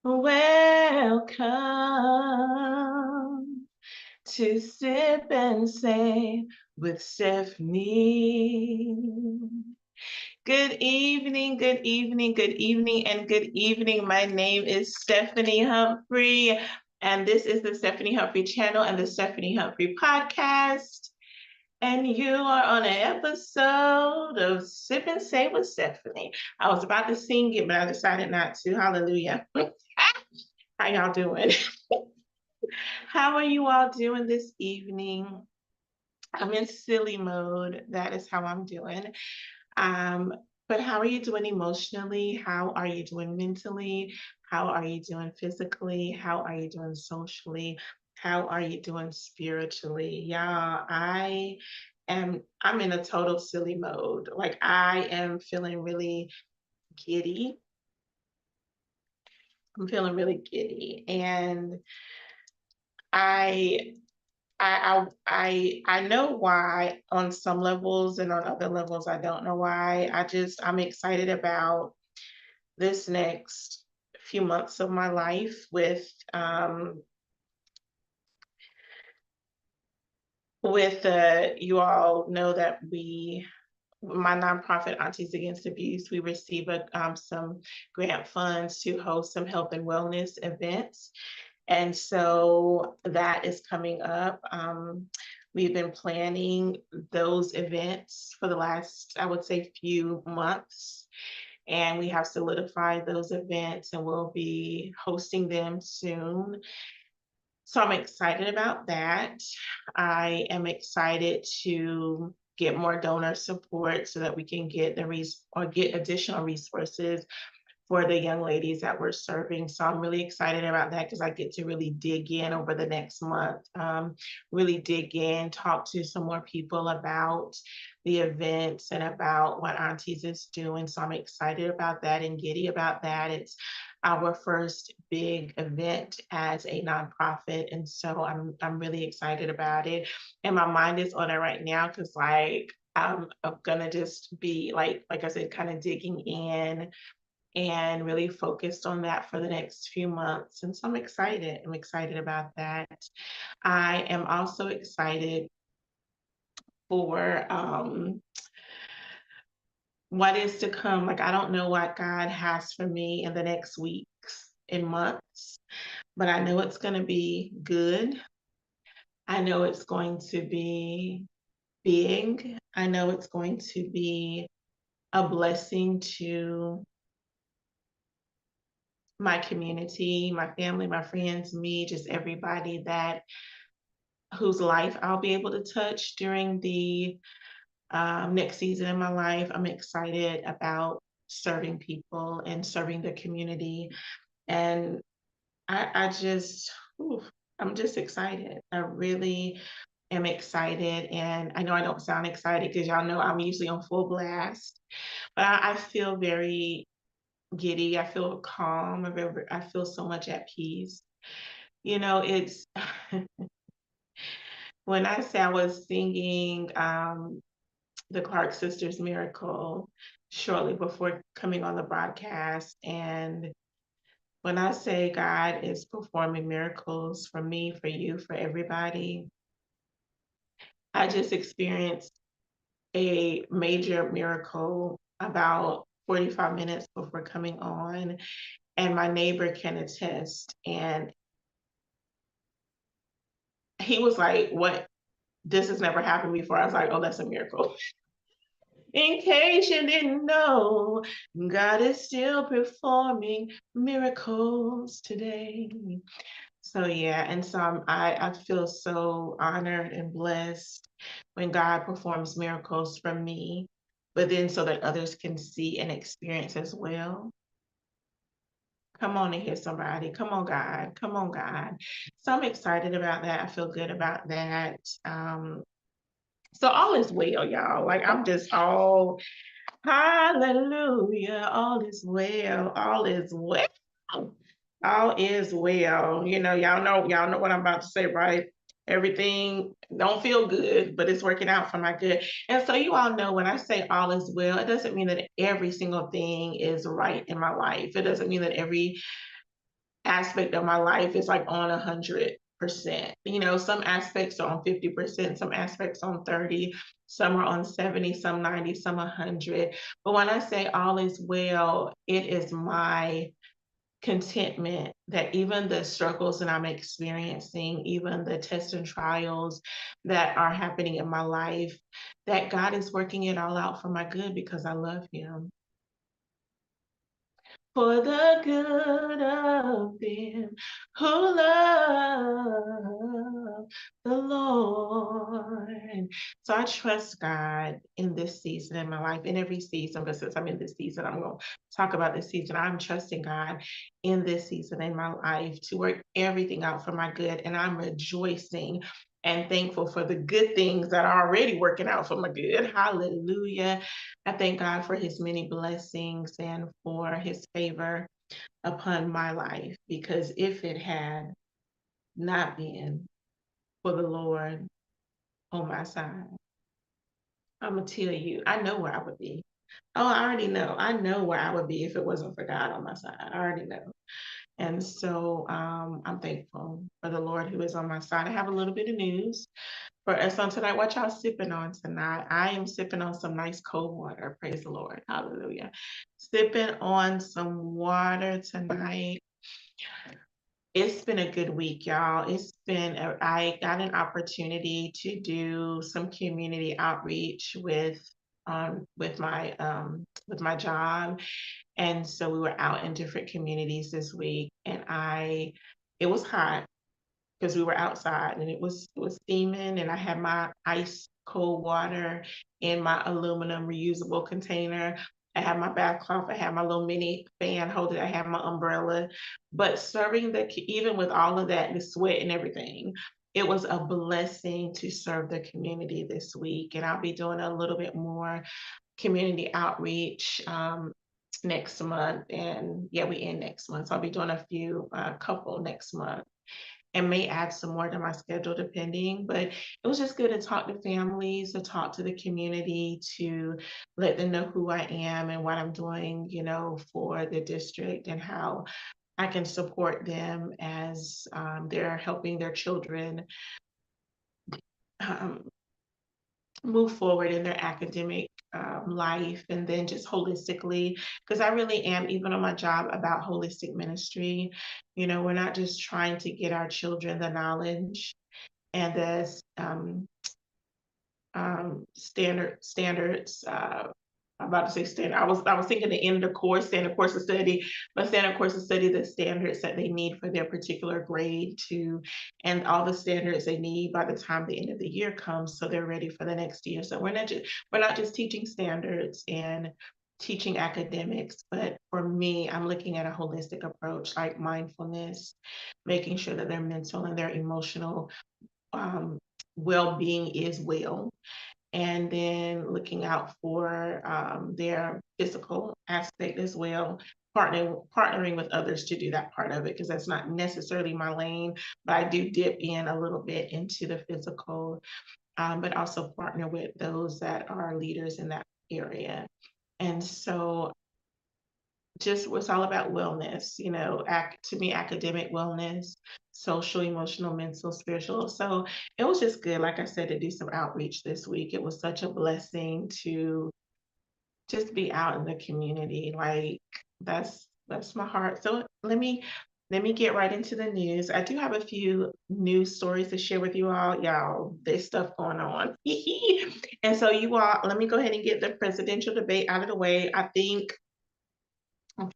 Welcome to Sip and Say with Stephanie. Good evening, good evening, good evening, and good evening. My name is Stephanie Humphrey, and this is the Stephanie Humphrey channel and the Stephanie Humphrey podcast. And you are on an episode of Sip and Say with Stephanie. I was about to sing it, but I decided not to. Hallelujah. How y'all doing? How are you all doing this evening? I'm in silly mode. That is how I'm doing. Um, but how are you doing emotionally? How are you doing mentally? How are you doing physically? How are you doing socially? How are you doing spiritually? Y'all, I'm in a total silly mode. Like I am feeling really giddy. I'm feeling really giddy. And I I know why on some levels, and on other levels I don't know why. I'm excited about this next few months of my life with you all know that my nonprofit Aunties Against Abuse, we receive some grant funds to host some health and wellness events. And so that is coming up. We've been planning those events for the last, I would say, few months. And we have solidified those events and we'll be hosting them soon. So I'm excited about that. I am excited to get more donor support so that we can get get additional resources for the young ladies that we're serving. So I'm really excited about that because I get to really dig in over the next month, really dig in, talk to some more people about the events and about what Aunties is doing. So I'm excited about that and giddy about that. It's our first big event as a nonprofit. And so I'm really excited about it. And my mind is on it right now because I'm gonna just be like I said, kind of digging in and really focused on that for the next few months. And so I'm excited. I'm excited about that. I am also excited for what is to come. Like, I don't know what God has for me in the next weeks and months, but I know it's going to be good. I know it's going to be big. I know it's going to be a blessing to my community, my family, my friends, me, just everybody whose life I'll be able to touch during the next season in my life. I'm excited about serving people and serving the community. And I just, I'm just excited. I really am excited. And I know I don't sound excited because y'all know I'm usually on full blast, but I feel very giddy. I feel calm. I feel so much at peace. You know, it's when I say I was singing the Clark Sisters Miracle shortly before coming on the broadcast. And when I say God is performing miracles for me, for you, for everybody, I just experienced a major miracle about 45 minutes before coming on. And my neighbor can attest. And he was like, "What? This has never happened before." I was like, "Oh, that's a miracle." In case you didn't know, God is still performing miracles today. So yeah, and so I feel so honored and blessed when God performs miracles for me, but then so that others can see and experience as well. Come on in here, somebody. Come on, God. Come on, God. So I'm excited about that. I feel good about that. So all is well, y'all. Like I'm just all hallelujah. All is well. All is well. All is well. You know, y'all know what I'm about to say, right? Everything don't feel good, but it's working out for my good. And so you all know when I say all is well, it doesn't mean that every single thing is right in my life. It doesn't mean that every aspect of my life is like on 100%. Some aspects are on 50%, some aspects on 30, some are on 70, some 90, some 100. But when I say all is well, it is my contentment that even the struggles that I'm experiencing, even the tests and trials that are happening in my life, that God is working it all out for my good because I love Him. For the good of them who love the Lord. So I trust God in this season in my life, in every season, but since I'm in this season, I'm going to talk about this season. I'm trusting God in this season in my life to work everything out for my good, and I'm rejoicing and thankful for the good things that are already working out for my good. Hallelujah. I thank God for His many blessings and for His favor upon my life, because if it had not been for the Lord on my side, I'm going to tell you, I know where I would be. Oh, I already know. I know where I would be if it wasn't for God on my side. I already know. And so I'm thankful for the Lord who is on my side. I have a little bit of news for us on tonight. What y'all sipping on tonight? I am sipping on some nice cold water. Praise the Lord. Hallelujah. Sipping on some water tonight. It's been a good week, y'all. I got an opportunity to do some community outreach with my job. And so we were out in different communities this week, and it was hot because we were outside, and it was steaming, and I had my ice cold water in my aluminum reusable container. I had my bath cloth, I had my little mini fan holder, I had my umbrella. But serving even with all of that, the sweat and everything, it was a blessing to serve the community this week. And I'll be doing a little bit more community outreach next month. And yeah, we end next month. So I'll be doing couple next month, and may add some more to my schedule depending. But it was just good to talk to families, to talk to the community, to let them know who I am and what I'm doing, for the district, and how I can support them as they're helping their children um, move forward in their academic life, and then just holistically, because I really am, even on my job, about holistic ministry. We're not just trying to get our children the knowledge and the standards. I'm about to say standard. I was thinking the end of course, standard course of study, but standard course of study, the standards that they need for their particular grade and all the standards they need by the time the end of the year comes, so they're ready for the next year. So we're not just teaching standards and teaching academics, but for me, I'm looking at a holistic approach like mindfulness, making sure that their mental and their emotional well-being is well, and then looking out for their physical aspect as well, partnering with others to do that part of it, because that's not necessarily my lane, but I do dip in a little bit into the physical, but also partner with those that are leaders in that area. And so just was all about wellness, to me, academic wellness, social, emotional, mental, spiritual. So it was just good, like I said, to do some outreach this week. It was such a blessing to just be out in the community. Like that's my heart. So let me get right into the news. I do have a few news stories to share with you all. Y'all, there's stuff going on. And so you all, let me go ahead and get the presidential debate out of the way. I think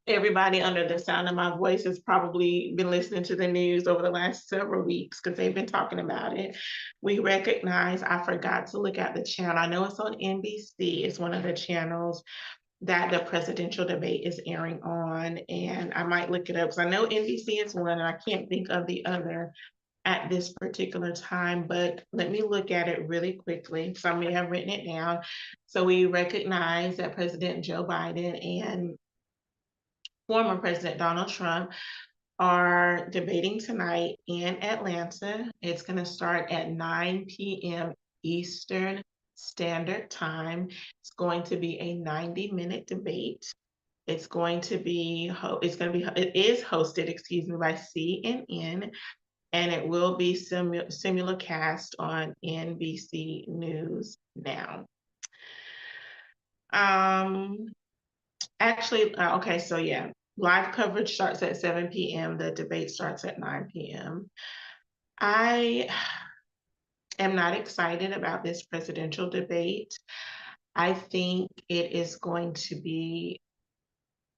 everybody under the sound of my voice has probably been listening to the news over the last several weeks because they've been talking about it. We recognize, I forgot to look at the channel. I know it's on NBC. It's one of the channels that the presidential debate is airing on. And I might look it up because I know NBC is one and I can't think of the other at this particular time, but let me look at it really quickly. So I may have written it down. So we recognize that President Joe Biden and former President Donald Trump are debating tonight in Atlanta. It's going to start at 9 p.m. Eastern Standard Time. It's going to be a 90-minute debate. It's going to be it is hosted, excuse me, by CNN, and it will be simulcast on NBC News Now. Um, Actually, okay, so yeah, live coverage starts at 7 p.m. The debate starts at 9 p.m. I am not excited about this presidential debate. I think it is going to be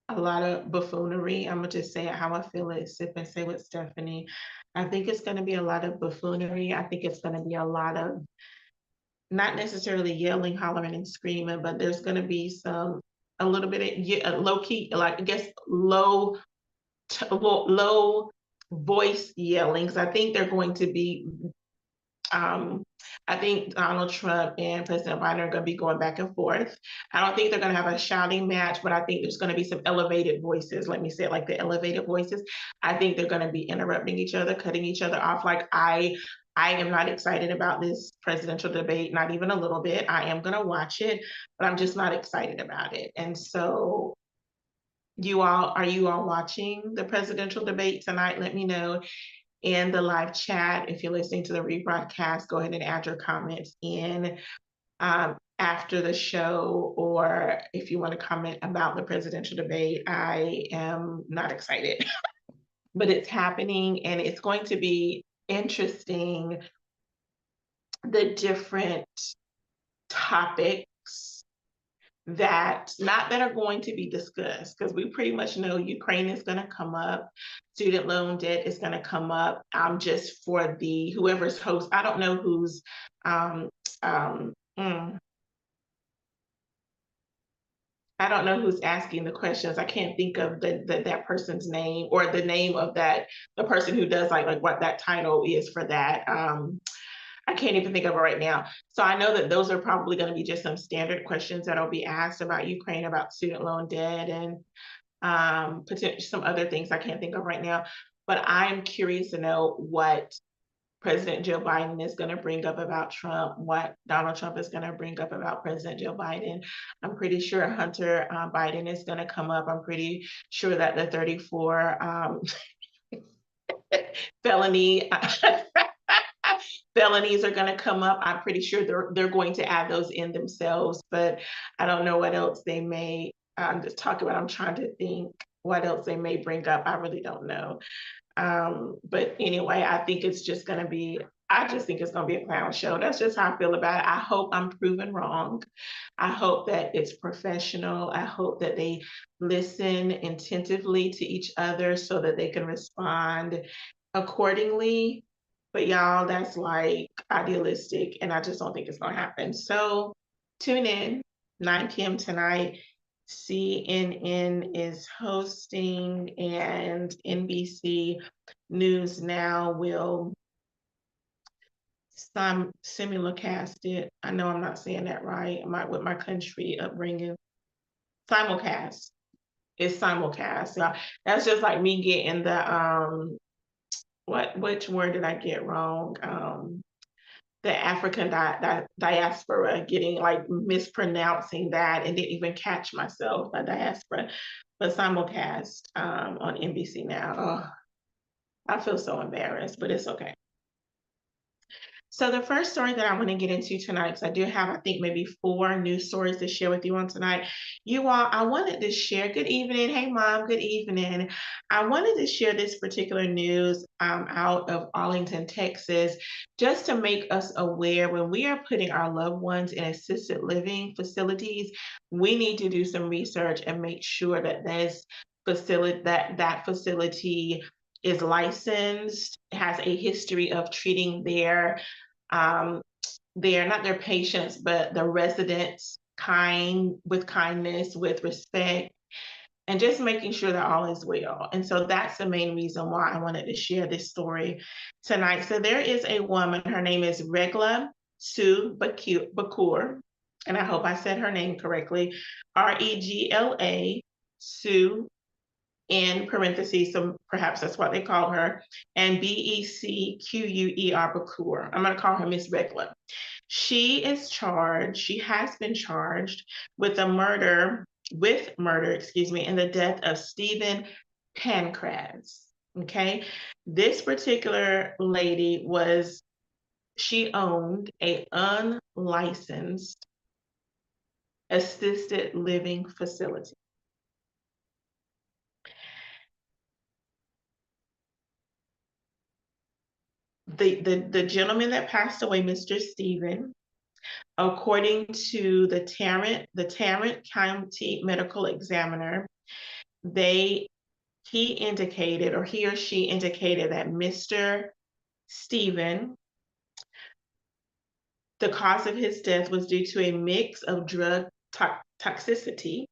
a lot of buffoonery. I'm gonna just say it how I feel it, sip and say with Stephanie. I think it's gonna be a lot of buffoonery. I think it's gonna be a lot of not necessarily yelling, hollering, and screaming, but there's gonna be a little bit of low key, like I guess low voice yellings. I think they're going to be I think Donald Trump and President Biden are going to be going back and forth. I don't think they're going to have a shouting match, but I think there's going to be some elevated voices. Let me say it like the elevated voices. I think they're going to be interrupting each other, cutting each other off. Like I am not excited about this presidential debate, not even a little bit. I am going to watch it, but I'm just not excited about it. And so are you all watching the presidential debate tonight? Let me know in the live chat. If you're listening to the rebroadcast, go ahead and add your comments in after the show, or if you want to comment about the presidential debate. I am not excited, but it's happening and it's going to be interesting, the different topics that are going to be discussed, because we pretty much know Ukraine is going to come up, student loan debt is going to come up. Just for the whoever's host, I don't know who's I don't know who's asking the questions. I can't think of that person's name, or the name of the person who does like what that title is for that. I can't even think of it right now. So I know that those are probably going to be just some standard questions that'll be asked about Ukraine, about student loan debt, and potentially some other things I can't think of right now. But I'm curious to know what President Joe Biden is going to bring up about Trump, what Donald Trump is going to bring up about President Joe Biden. I'm pretty sure Hunter Biden is going to come up. I'm pretty sure that the 34 felony felonies are going to come up. I'm pretty sure they're going to add those in themselves, but I don't know what else they may just talk about. I'm trying to think what else they may bring up. I really don't know. But anyway, I think it's just going to be, I just think it's going to be a clown show. That's just how I feel about it. I hope I'm proven wrong. I hope that it's professional. I hope that they listen attentively to each other so that they can respond accordingly. But y'all, that's like idealistic, and I just don't think it's going to happen. So tune in, 9 p.m. tonight. CNN is hosting, and NBC News Now will simulcast it. I know I'm not saying that right. With my country upbringing. Simulcast. It's simulcast. So that's just like me getting the which word did I get wrong? The African diaspora, getting like mispronouncing that and didn't even catch myself by diaspora, but simulcast on NBC Now. Oh, I feel so embarrassed, but it's okay. So the first story that I want to get into tonight, because I do have, I think, maybe 4 news stories to share with you on tonight. You all, I wanted to share, good evening. Hey, Mom, good evening. I wanted to share this particular news out of Arlington, Texas, just to make us aware when we are putting our loved ones in assisted living facilities, we need to do some research and make sure that that facility is licensed, has a history of treating not their patients, but the residents with kindness, with respect, and just making sure that all is well. And so that's the main reason why I wanted to share this story tonight. So there is a woman, her name is Regla Sue Bakur, and I hope I said her name correctly, Regla Sue, in parentheses, so perhaps that's what they call her, and Becquer Bakur. I'm going to call her Miss Regla. She has been charged with the murder with murder, excuse me, in the death of Stephen Pancras. Okay, this particular lady she owned a unlicensed assisted living facility. The gentleman that passed away, Mr. Stephen, according to the Tarrant County Medical Examiner, he indicated, or he or she indicated, that Mr. Stephen, the cause of his death was due to a mix of drug toxicity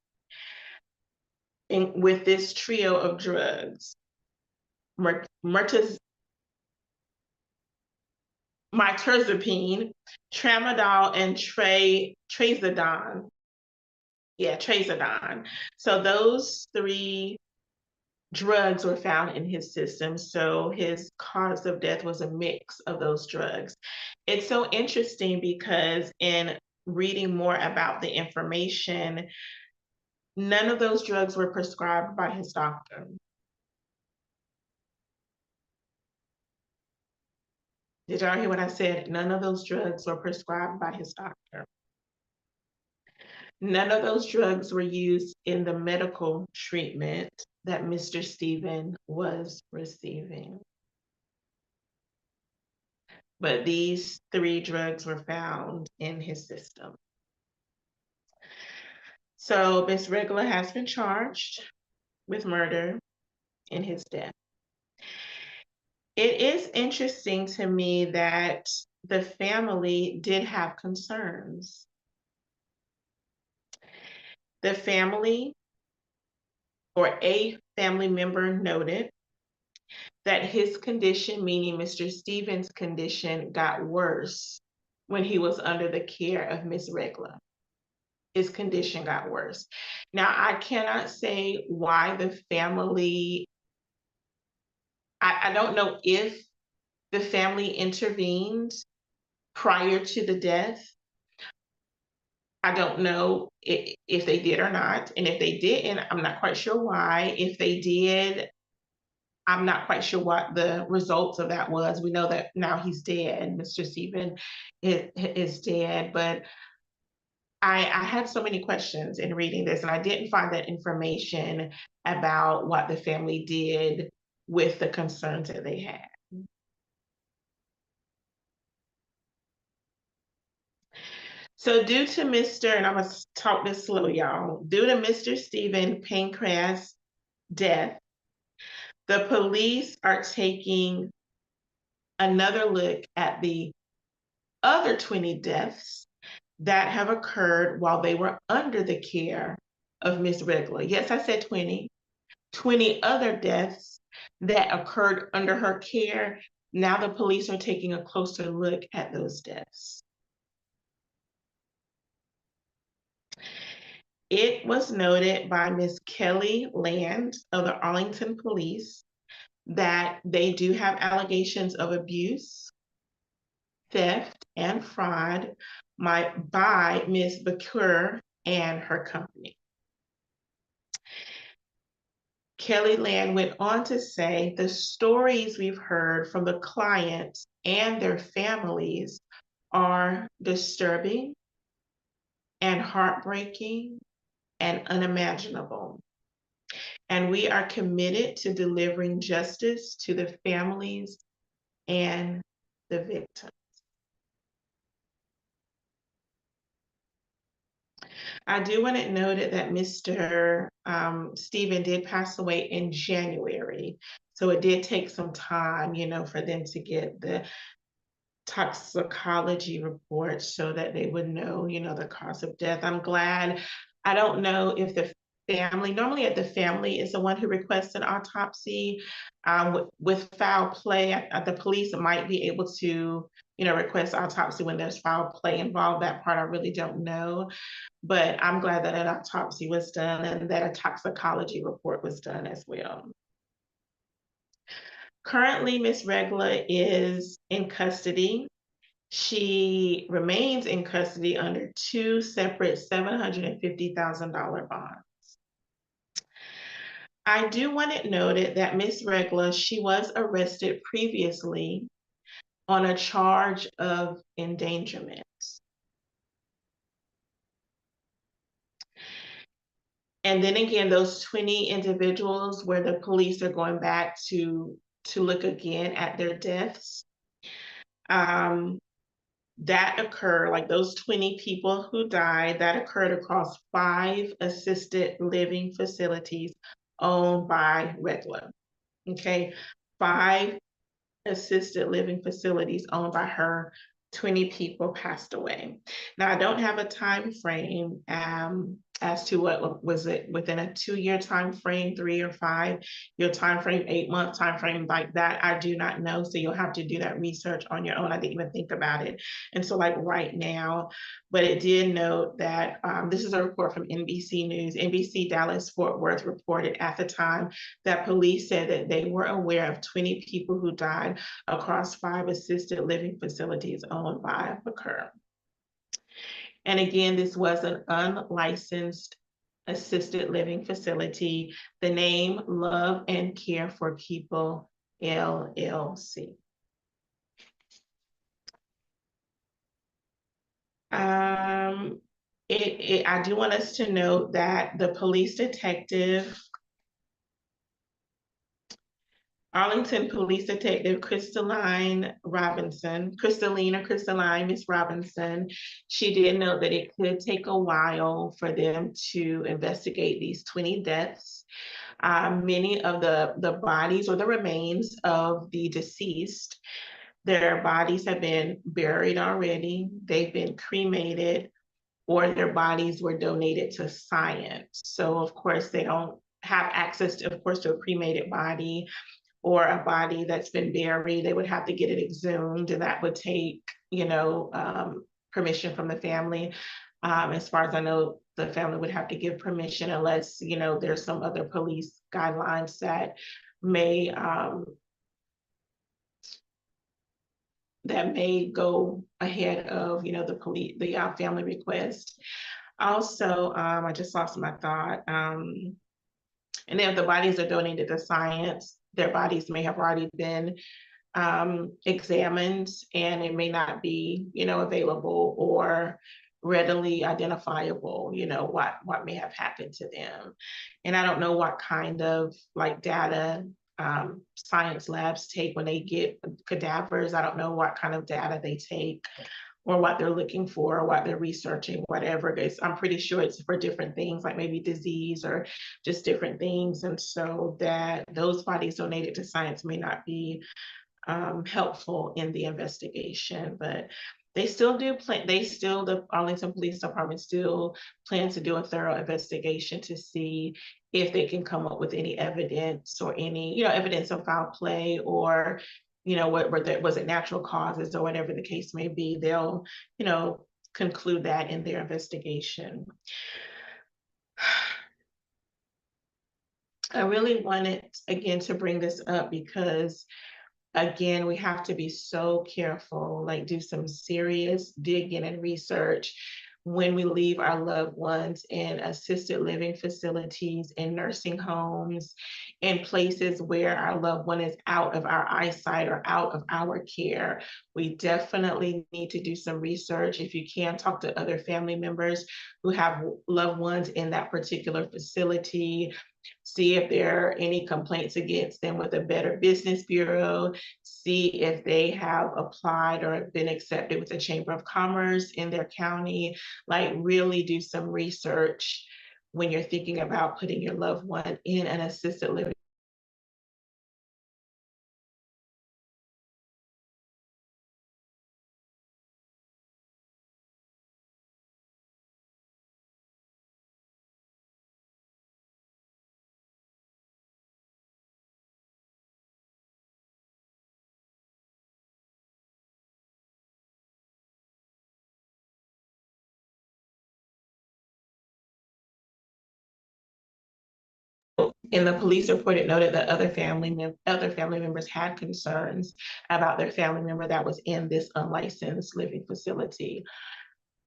with this trio of drugs, mirtazapine, tramadol, and trazodone. Yeah, trazodone. So those three drugs were found in his system. So his cause of death was a mix of those drugs. It's so interesting because in reading more about the information, none of those drugs were prescribed by his doctor. Did y'all hear what I said? None of those drugs were prescribed by his doctor. None of those drugs were used in the medical treatment that Mr. Stephen was receiving. But these three drugs were found in his system. So Miss Regula has been charged with murder in his death. It is interesting to me that the family did have concerns. The family, or a family member, noted that his condition, meaning Mr. Stevens' condition, got worse when he was under the care of Miss Regula. His condition got worse. Now, I cannot say why the family, I don't know if the family intervened prior to the death. I don't know if they did or not. And if they didn't, I'm not quite sure why. If they did, I'm not quite sure what the results of that was. We know that now he's dead. Mr. Stephen is dead, but I had so many questions in reading this, and I didn't find that information about what the family did with the concerns that they had. So due to Mr., and I'm gonna talk this slow, y'all. Due to Mr. Stephen Pancras' death, the police are taking another look at the other 20 deaths that have occurred while they were under the care of Miss Regula. Yes, I said 20. 20 other deaths that occurred under her care. Now the police are taking a closer look at those deaths. It was noted by Ms. Kelly Land of the Arlington Police that they do have allegations of abuse, theft, and fraud by Ms. Bakur and her company. Kelly Land went on to say, the stories we've heard from the clients and their families are disturbing and heartbreaking and unimaginable. And we are committed to delivering justice to the families and the victims. I do want it noted that Mr. Stephen did pass away in January. So it did take some time, for them to get the toxicology report so that they would know, the cause of death. I'm glad. I don't know if the family, normally the family is the one who requests an autopsy. With foul play, the police might be able to, request autopsy when there's foul play involved. That part I really don't know. But I'm glad that an autopsy was done and that a toxicology report was done as well. Currently, Ms. Regula is in custody. She remains in custody under two separate $750,000 bonds. I do want it noted that Miss Regla, she was arrested previously on a charge of endangerment. And then again, those 20 individuals where the police are going back to look again at their deaths, um, that occurred, like those 20 people who died, that occurred across 5 assisted living facilities owned by Regla. Okay, 5 assisted living facilities owned by her. 20 people passed away. Now I don't have a time frame as to what was it within a 2-year time frame, 3 or 5-year time frame, 8-month time frame, like that. I do not know. So you'll have to do that research on your own. I didn't even think about it. And so like right now, but it did note that this is a report from NBC News. NBC Dallas Fort Worth reported at the time that police said that they were aware of 20 people who died across 5 assisted living facilities owned by McCurr. And again, this was an unlicensed assisted living facility. The name Love and Care for People, LLC. I do want us to note that the police detective, Arlington Police Detective Crystalline Miss Robinson, she did note that it could take a while for them to investigate these 20 deaths. Many of the bodies or the remains of the deceased, their bodies have been buried already, they've been cremated, or their bodies were donated to science. So of course they don't have access to, of course, to a cremated body or a body that's been buried. They would have to get it exhumed, and that would take, permission from the family. As far as I know, the family would have to give permission unless, there's some other police guidelines that may go ahead of, the family request. Also, I just lost my thought. And then if the bodies are donated to science, their bodies may have already been examined, and it may not be, available or readily identifiable, what may have happened to them. And I don't know what kind of like data science labs take when they get cadavers. I don't know what kind of data they take or what they're looking for, or what they're researching, whatever it is. I'm pretty sure it's for different things, like maybe disease or just different things. And so that those bodies donated to science may not be helpful in the investigation, but they still do plan, the Arlington Police Department still plans to do a thorough investigation to see if they can come up with any evidence or any, evidence of foul play, or, was it natural causes or whatever the case may be. They'll, conclude that in their investigation. I really wanted, again, to bring this up because again, we have to be so careful, like do some serious digging and research when we leave our loved ones in assisted living facilities, in nursing homes, in places where our loved one is out of our eyesight or out of our care. We definitely need to do some research. If you can, talk to other family members who have loved ones in that particular facility. See if there are any complaints against them with a Better Business Bureau. See if they have applied or been accepted with the Chamber of Commerce in their county. Like really do some research when you're thinking about putting your loved one in an assisted living. In the police report, it noted that other family members had concerns about their family member that was in this unlicensed living facility.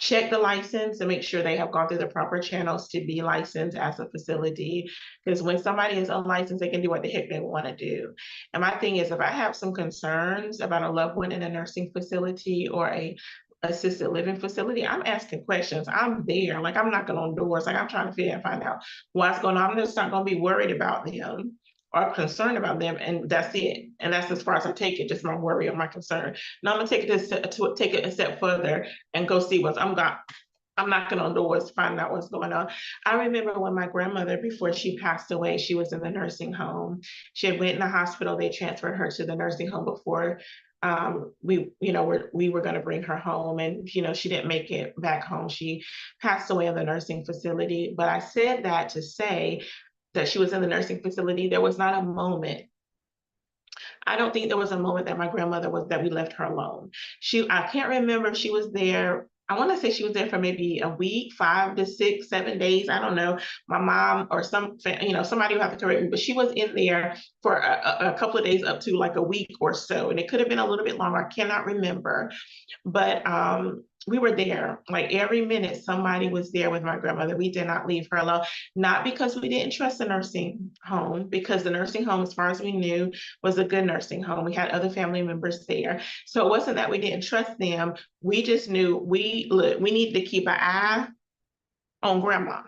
Check the license and make sure they have gone through the proper channels to be licensed as a facility. Because when somebody is unlicensed, they can do what the heck they want to do. And my thing is, if I have some concerns about a loved one in a nursing facility or a assisted living facility, I'm asking questions. I'm there. Like, I'm knocking on doors. Like, I'm trying to figure and find out what's going on. I'm just not going to be worried about them or concerned about them, and that's it. And that's as far as I take it, just my worry or my concern. Now I'm gonna take it to take it a step further and go see what's I'm knocking on doors, finding out what's going on. I remember when my grandmother, before she passed away, she was in the nursing home. She had went in the hospital. They transferred her to the nursing home before we were going to bring her home, and she didn't make it back home. She passed away in the nursing facility. But I said that to say that she was in the nursing facility. There was not a moment. I don't think there was a moment that my grandmother was that we left her alone. I can't remember if she was there. I want to say she was there for maybe a week, 5 to 6, 7 days. I don't know. My mom or somebody will have to correct me, but she was in there for a couple of days, up to like a week or so, and it could have been a little bit longer. I cannot remember, but we were there. Like, every minute somebody was there with my grandmother. We did not leave her alone, not because we didn't trust the nursing home, because the nursing home, as far as we knew, was a good nursing home. We had other family members there, so it wasn't that we didn't trust them. We just knew we needed to keep an eye on grandma.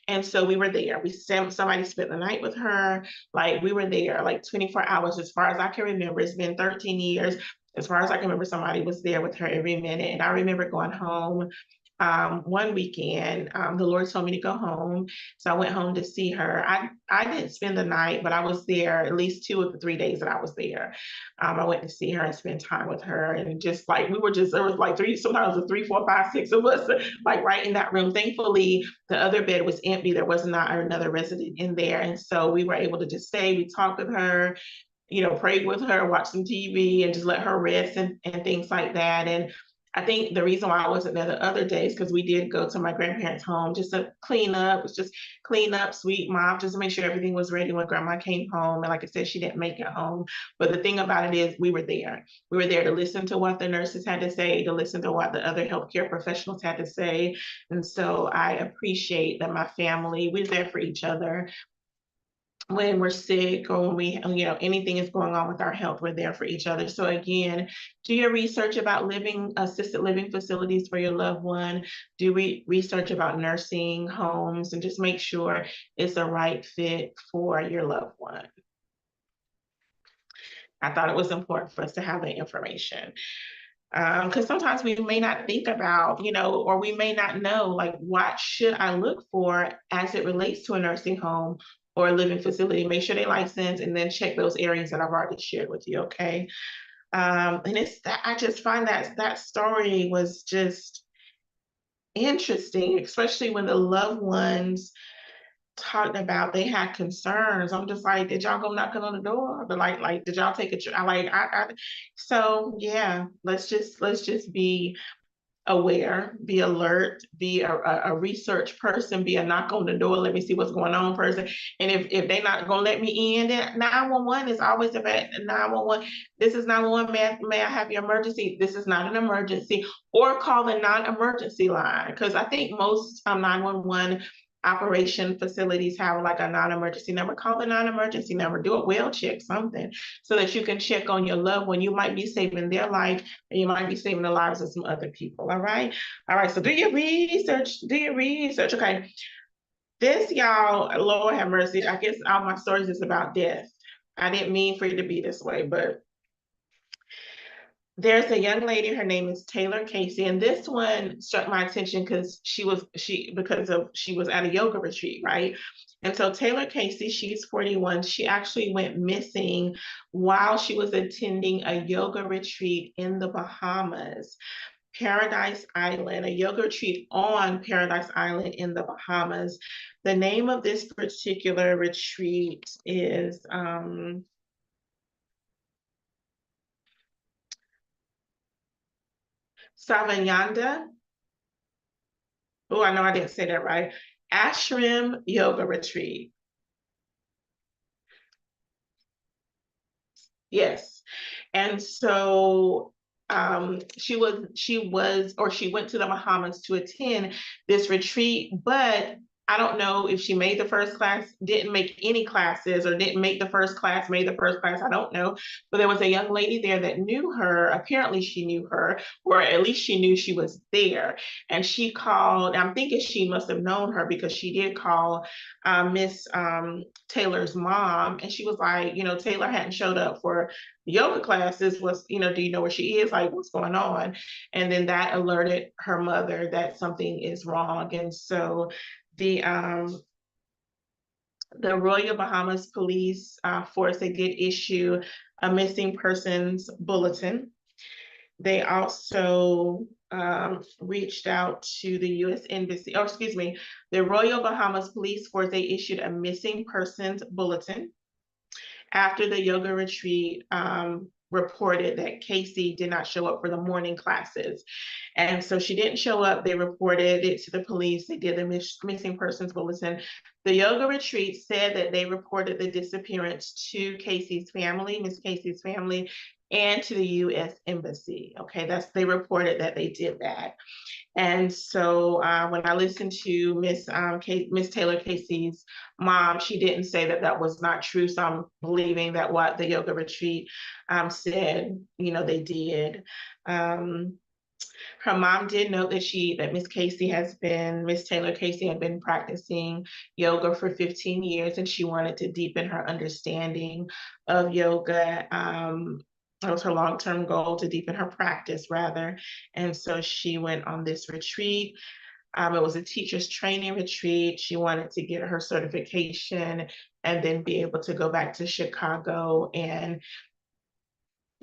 And so we were there. Somebody spent the night with her. Like, we were there like 24 hours. As far as I can remember, it's been 13 years. As far as I can remember, somebody was there with her every minute. And I remember going home one weekend. The Lord told me to go home, so I went home to see her. I didn't spend the night, but I was there at least 2 of the 3 days that I was there. I went to see her and spend time with her, and just like there was like three, sometimes it was 3, 4, 5, 6 of us, like right in that room. Thankfully, the other bed was empty. There was not another resident in there, and so we were able to just stay. We talked with her, prayed with her, watched some TV, and just let her rest and things like that. And I think the reason why I wasn't there the other days, because we did go to my grandparents' home just to clean up. It was just clean up, sweep mop, just to make sure everything was ready when grandma came home. And like I said, she didn't make it home. But the thing about it is, we were there. We were there to listen to what the nurses had to say, to listen to what the other healthcare professionals had to say. And so I appreciate that my family, we're there for each other. When we're sick, or when anything is going on with our health, we're there for each other. So again, do your research about assisted living facilities for your loved one. Do research about nursing homes, and just make sure it's a right fit for your loved one. I thought it was important for us to have the information. Because sometimes we may not think about, or we may not know, like, what should I look for as it relates to a nursing home or a living facility. Make sure they license, and then check those areas that I've already shared with you, okay? And I just find that story was just interesting, especially when the loved ones talked about they had concerns. I'm just like, did y'all go knocking on the door? But like, did y'all take so yeah, let's just be aware, be alert, be a research person, be a knock on the door, let me see what's going on person. And if they're not gonna let me in, then 911 is always about 911. This is 911, may I have your emergency? This is not an emergency. Or call the non-emergency line, because I think most 911 operation facilities have like a non-emergency number. Call the non-emergency number, do a well check, something, so that you can check on your loved one. You might be saving their life, and you might be saving the lives of some other people. All right. So do your research. Okay. This, y'all, Lord have mercy. I guess all my stories is about death. I didn't mean for it to be this way, but there's a young lady, her name is Taylor Casey, and this one struck my attention because she was at a yoga retreat, right? And so Taylor Casey, she's 41. She actually went missing while she was attending a yoga retreat in the Bahamas, Paradise Island, a yoga retreat on Paradise Island in the Bahamas. The name of this particular retreat is Savanyanda. Oh, I know I didn't say that right. Ashram Yoga Retreat. Yes. And so she went to the Bahamas to attend this retreat, but I don't know if she made the first class, didn't make any classes, or didn't make the first class, made the first class. I don't know. But there was a young lady there that knew her. Apparently, she knew her, or at least she knew she was there. And she called, I'm thinking she must have known her because she did call Miss Taylor's mom. And she was like, Taylor hadn't showed up for yoga classes. Do you know where she is? Like, what's going on? And then that alerted her mother that something is wrong. And so the Royal Bahamas Police Force, they did issue a missing persons bulletin. They also reached out to the U.S. Embassy, or excuse me, the Royal Bahamas Police Force, they issued a missing persons bulletin after the yoga retreat reported that Casey did not show up for the morning classes. And so she didn't show up. They reported it to the police. They did a missing persons bulletin. The yoga retreat said that they reported the disappearance to Casey's family, Miss Casey's family, and to the U.S. Embassy. Okay, they reported that they did that. And so when I listened to Miss Taylor Casey's mom, she didn't say that that was not true. So I'm believing that what the yoga retreat said, they did. Her mom did note that Miss Taylor Casey had been practicing yoga for 15 years, and she wanted to deepen her understanding of yoga. That was her long-term goal, to deepen her practice, rather. And so she went on this retreat. It was a teacher's training retreat. She wanted to get her certification and then be able to go back to Chicago and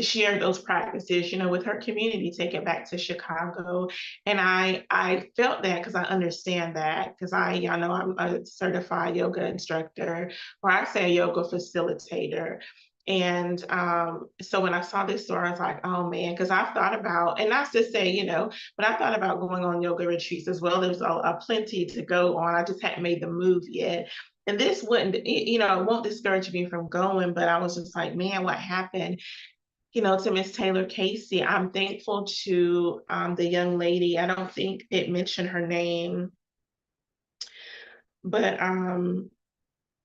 share those practices, with her community, take it back to Chicago. And I felt that because I understand that, because y'all know I'm a certified yoga instructor, or I say a yoga facilitator. And so when I saw this story, I was like, oh man, because I've thought about, and not to say, but I thought about going on yoga retreats as well. There's a plenty to go on. I just hadn't made the move yet. And this it won't discourage me from going, but I was just like, man, what happened? To Miss Taylor Casey. I'm thankful to the young lady. I don't think it mentioned her name, but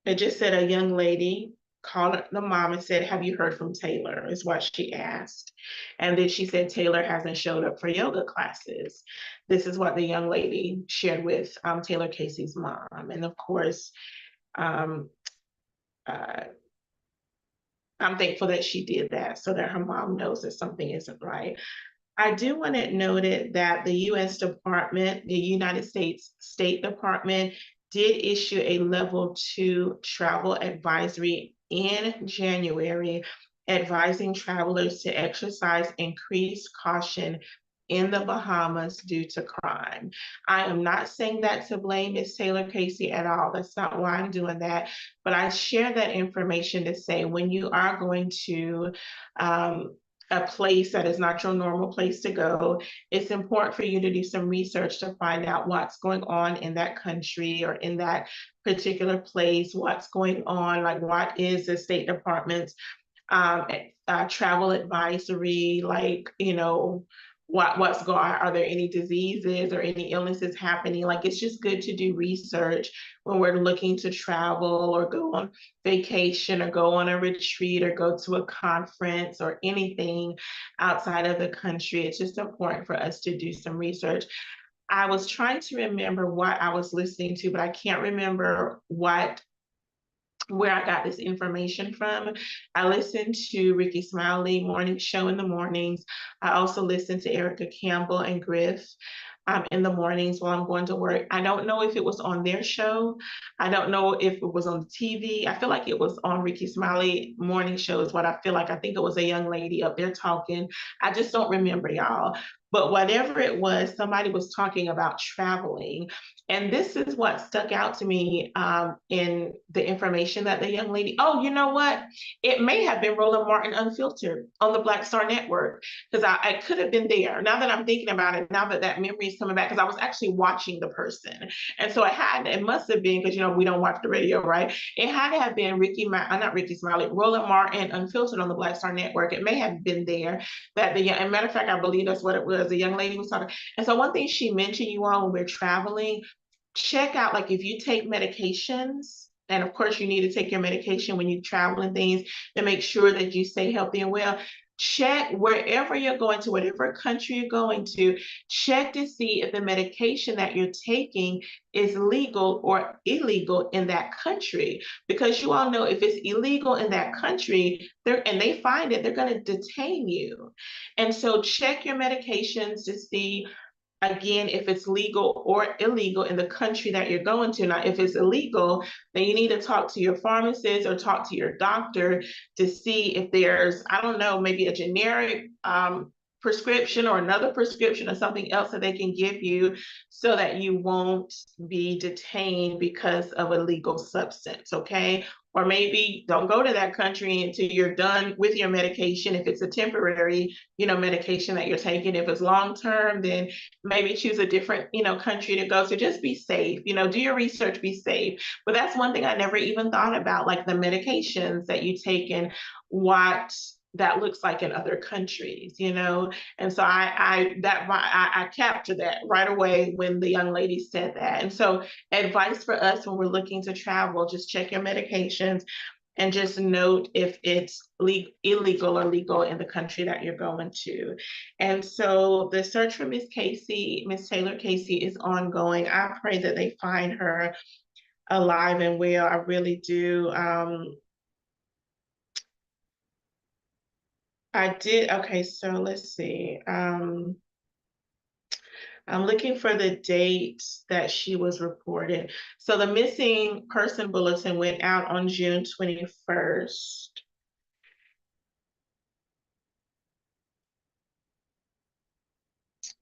it just said a young lady called the mom and said, have you heard from Taylor, is what she asked. And then she said, Taylor hasn't showed up for yoga classes. This is what the young lady shared with Taylor Casey's mom. And of course, um, uh, I'm thankful that she did that so that her mom knows that something isn't right. I do want it noted that the United States State Department, did issue a level 2 travel advisory in January, advising travelers to exercise increased caution in the Bahamas due to crime. I am not saying that to blame Miss Taylor Casey at all. That's not why I'm doing that. But I share that information to say, when you are going to a place that is not your normal place to go, it's important for you to do some research to find out what's going on in that country or in that particular place, what's going on, like what is the State Department's travel advisory, like, what's going on, are there any diseases or any illnesses happening? Like, it's just good to do research when we're looking to travel or go on vacation or go on a retreat or go to a conference or anything outside of the country. It's just important for us to do some research. I was trying to remember what I was listening to, but I can't remember where I got this information from. I listened to Ricky Smiley morning show in the mornings. I also listened to Erica Campbell and Griff in the mornings while I'm going to work. I don't know if it was on their show. I don't know if it was on TV. I feel like it was on Ricky Smiley morning show is what I feel like. I think it was a young lady up there talking. I just don't remember, y'all. But whatever it was, somebody was talking about traveling. And this is what stuck out to me in the information that the young lady, oh, you know what? It may have been Roland Martin Unfiltered on the Black Star Network, because I could have been there. Now that I'm thinking about it, now that that memory lady's coming back, because I was actually watching the person. And so it must have been, because we don't watch the radio, right? It had to have been not Ricky Smiley, Roland Martin Unfiltered on the Black Star Network. It may have been there that and matter of fact, I believe that's what it was. The young lady was talking. And so one thing she mentioned, you all, when we're traveling, check out, like, if you take medications, and of course you need to take your medication when you travel and things, to make sure that you stay healthy and well. Check wherever you're going to, whatever country you're going to, check to see if the medication that you're taking is legal or illegal in that country. Because you all know, if it's illegal in that country, and they find it, they're going to detain you. And so check your medications to see, again, if it's legal or illegal in the country that you're going to. Now, if it's illegal, then you need to talk to your pharmacist or talk to your doctor to see if there's, I don't know, maybe a generic prescription or another prescription or something else that they can give you, so that you won't be detained because of a legal substance, okay? Or maybe don't go to that country until you're done with your medication, if it's a temporary, medication that you're taking. If it's long-term, then maybe choose a different, country to go. So just be safe, do your research, be safe. But that's one thing I never even thought about, like the medications that you take and what that looks like in other countries, And so I captured that right away when the young lady said that. And so advice for us when we're looking to travel, just check your medications and just note if it's illegal or legal in the country that you're going to. And so the search for Miss Taylor Casey, is ongoing. I pray that they find her alive and well. I really do. I did. Okay, so let's see. I'm looking for the date that she was reported. So the missing person bulletin went out on June 21st.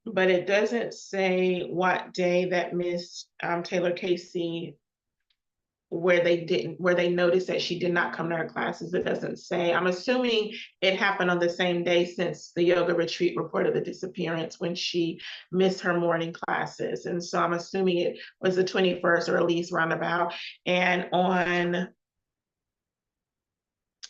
But it doesn't say what day that Miss Taylor Casey, where they noticed that she did not come to her classes. It doesn't say. I'm assuming it happened on the same day, since the yoga retreat reported the disappearance when she missed her morning classes. And so I'm assuming it was the 21st, or at least roundabout. And on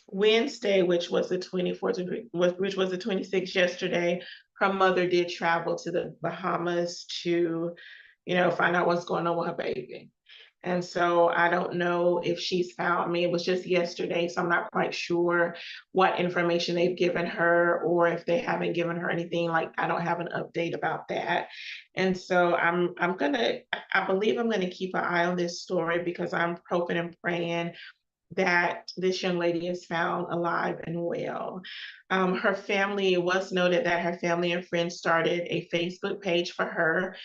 Wednesday, which was the 24th, which was the 26th yesterday, her mother did travel to the Bahamas to, find out what's going on with her baby. And so I don't know if she's found me. It was just yesterday, so I'm not quite sure what information they've given her, or if they haven't given her anything. Like, I don't have an update about that. And so I believe I'm gonna keep an eye on this story, because I'm hoping and praying that this young lady is found alive and well. Her family, it was noted that her family and friends started a Facebook page for her,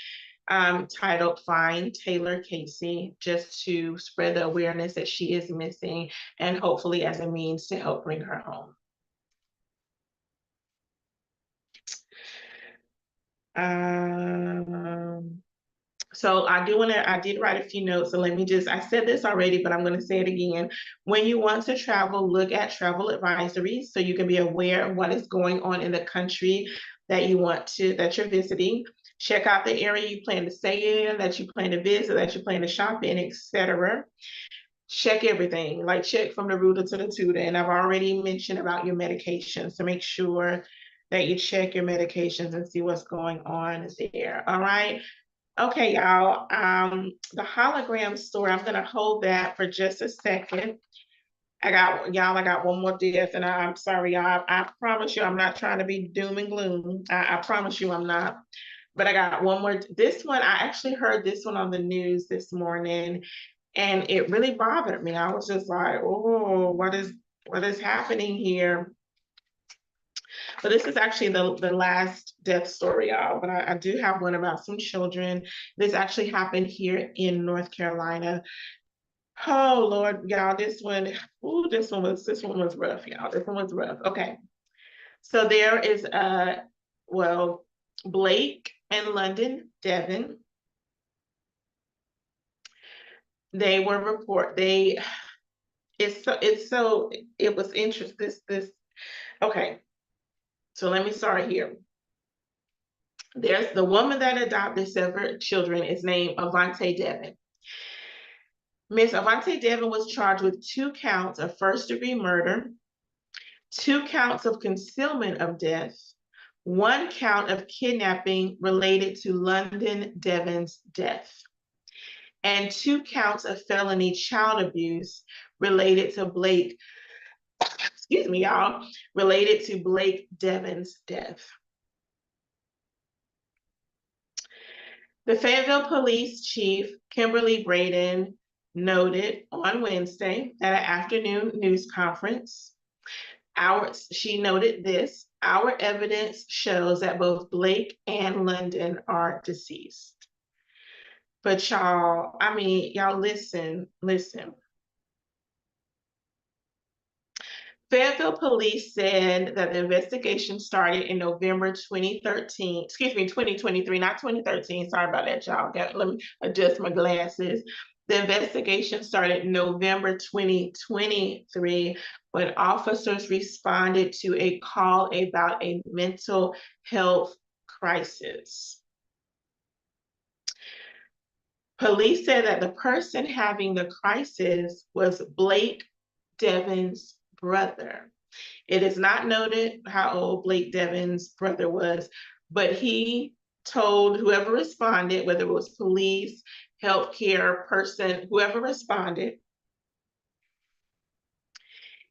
titled Find Taylor Casey, just to spread the awareness that she is missing, and hopefully as a means to help bring her home. So I did write a few notes. So I said this already, but I'm going to say it again. When you want to travel, look at travel advisories so you can be aware of what is going on in the country that you're visiting. Check out the area you plan to stay in, that you plan to visit, that you plan to shop in, etc. Check everything, like check from the rooter to the tutor. And I've already mentioned about your medications, so make sure that you check your medications and see what's going on there. All right. Okay, y'all. The hologram story, I'm gonna hold that for just a second. I got one more death, and I'm sorry, y'all. I promise you, I'm not trying to be doom and gloom. I promise you, I'm not. But I got one more. This one, I actually heard this one on the news this morning, and it really bothered me. I was just like, oh, what is happening here? So this is actually the last death story, y'all, but I do have one about some children. This actually happened here in North Carolina. Oh Lord, y'all, this one was rough, y'all. This one was rough. Okay. So there is Blake and London Devon. They were it was interesting. Okay. So let me start here. There's the woman that adopted several children is named Avante Devin. Miss Avante Devin was charged with 2 counts of first-degree murder, 2 counts of concealment of death, 1 count of kidnapping related to London Devin's death, and 2 counts of felony child abuse related to Blake, excuse me, y'all, related to Blake Devin's death. The Fayetteville Police Chief, Kimberly Braden, noted on Wednesday at an afternoon news conference, she noted this: our evidence shows that both Blake and London are deceased. But y'all, I mean, y'all listen. Fayetteville police said that the investigation started in November 2013, excuse me, 2023, not 2013. Sorry about that, y'all. Let me adjust my glasses. The investigation started in November 2023 when officers responded to a call about a mental health crisis. Police said that the person having the crisis was Blake Devin's brother. It is not noted how old Blake Devin's brother was, but he told whoever responded, whether it was police, healthcare person, whoever responded,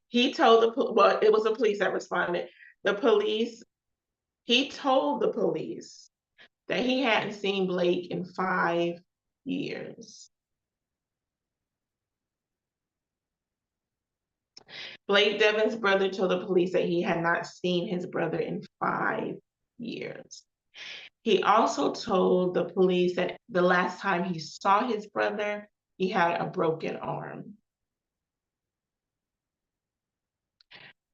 he told well, it was the police that responded. He told the police that he hadn't seen Blake in 5 years. Blake Devin's brother told the police that he had not seen his brother in 5 years. He also told the police that the last time he saw his brother, he had a broken arm.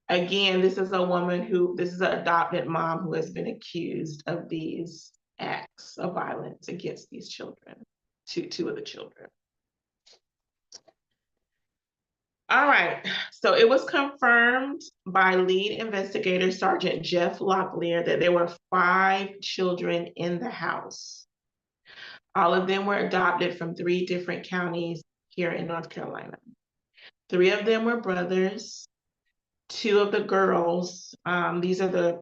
Again, this is an adopted mom who has been accused of these acts of violence against these children, two of the children. All right, so it was confirmed by lead investigator Sergeant Jeff Locklear that there were 5 children in the house. All of them were adopted from 3 different counties here in North Carolina. 3 of them were brothers. 2 of the girls, these are the,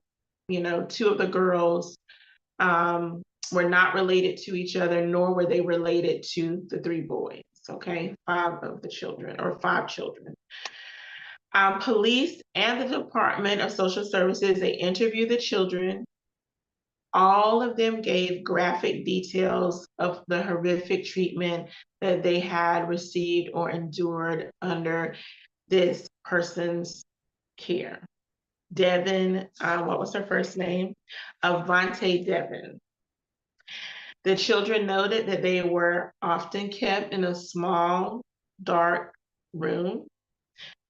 2 of the girls were not related to each other, nor were they related to the 3 boys. Okay, 5 of the children, or 5 children. Police and the Department of Social Services, they interviewed the children. All of them gave graphic details of the horrific treatment that they had received or endured under this person's care. Devin, what was her first name? Avante Devin. The children noted that they were often kept in a small, dark room.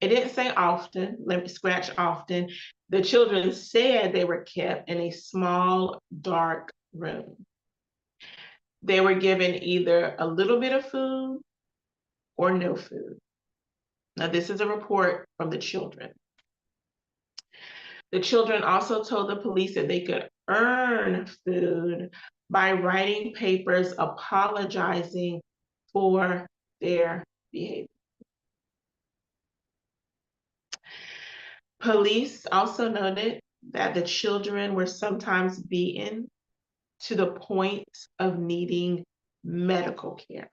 It didn't say often, let me scratch often. The children said they were kept in a small, dark room. They were given either a little bit of food or no food. Now, this is a report from the children. The children also told the police that they could earn food by writing papers apologizing for their behavior. Police also noted that the children were sometimes beaten to the point of needing medical care.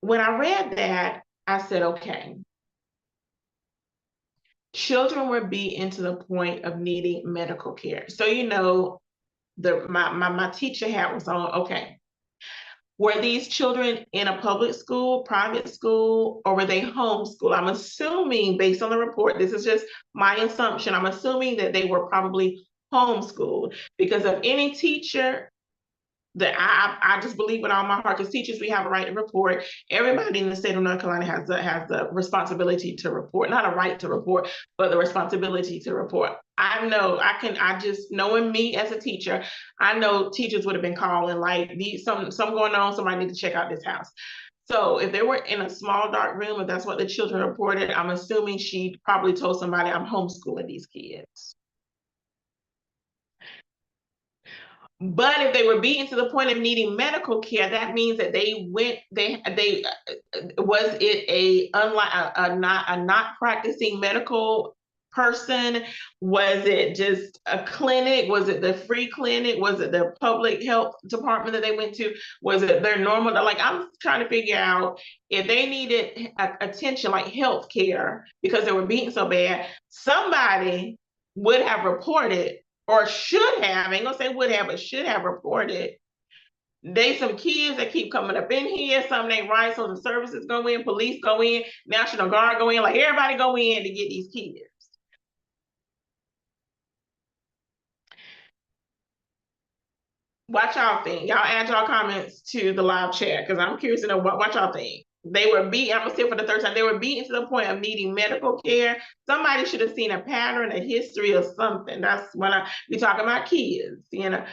When I read that, I said, okay, children were beaten to the point of needing medical care. So, my teacher hat was on, okay. Were these children in a public school, private school, or were they homeschooled? I'm assuming, based on the report, this is just my assumption, I'm assuming that they were probably homeschooled, because of any teacher that I just believe with all my heart, because teachers, we have a right to report. Everybody in the state of North Carolina has the responsibility to report, not a right to report, but the responsibility to report. I just knowing me as a teacher, I know teachers would have been calling like, some going on, somebody need to check out this house. So if they were in a small dark room, if that's what the children reported, I'm assuming she probably told somebody, I'm homeschooling these kids. But if they were beaten to the point of needing medical care, that means that they was it a unlike a not practicing medical person? Was it just a clinic? Was it the free clinic? Was it the public health department that they went to? Was it their normal? Like, I'm trying to figure out if they needed attention, like health care, because they were beaten so bad. Somebody would have reported, or should have, I ain't gonna say would have, but should have reported. They some kids that keep coming up in here, something ain't right, so the services go in, police go in, National Guard go in, like everybody go in to get these kids. What y'all think? Y'all add y'all comments to the live chat, because I'm curious to know what y'all think. They were beat. I'm gonna say for the third time, they were beaten to the point of needing medical care. Somebody should have seen a pattern, a history, or something. That's when we talking about kids, you know.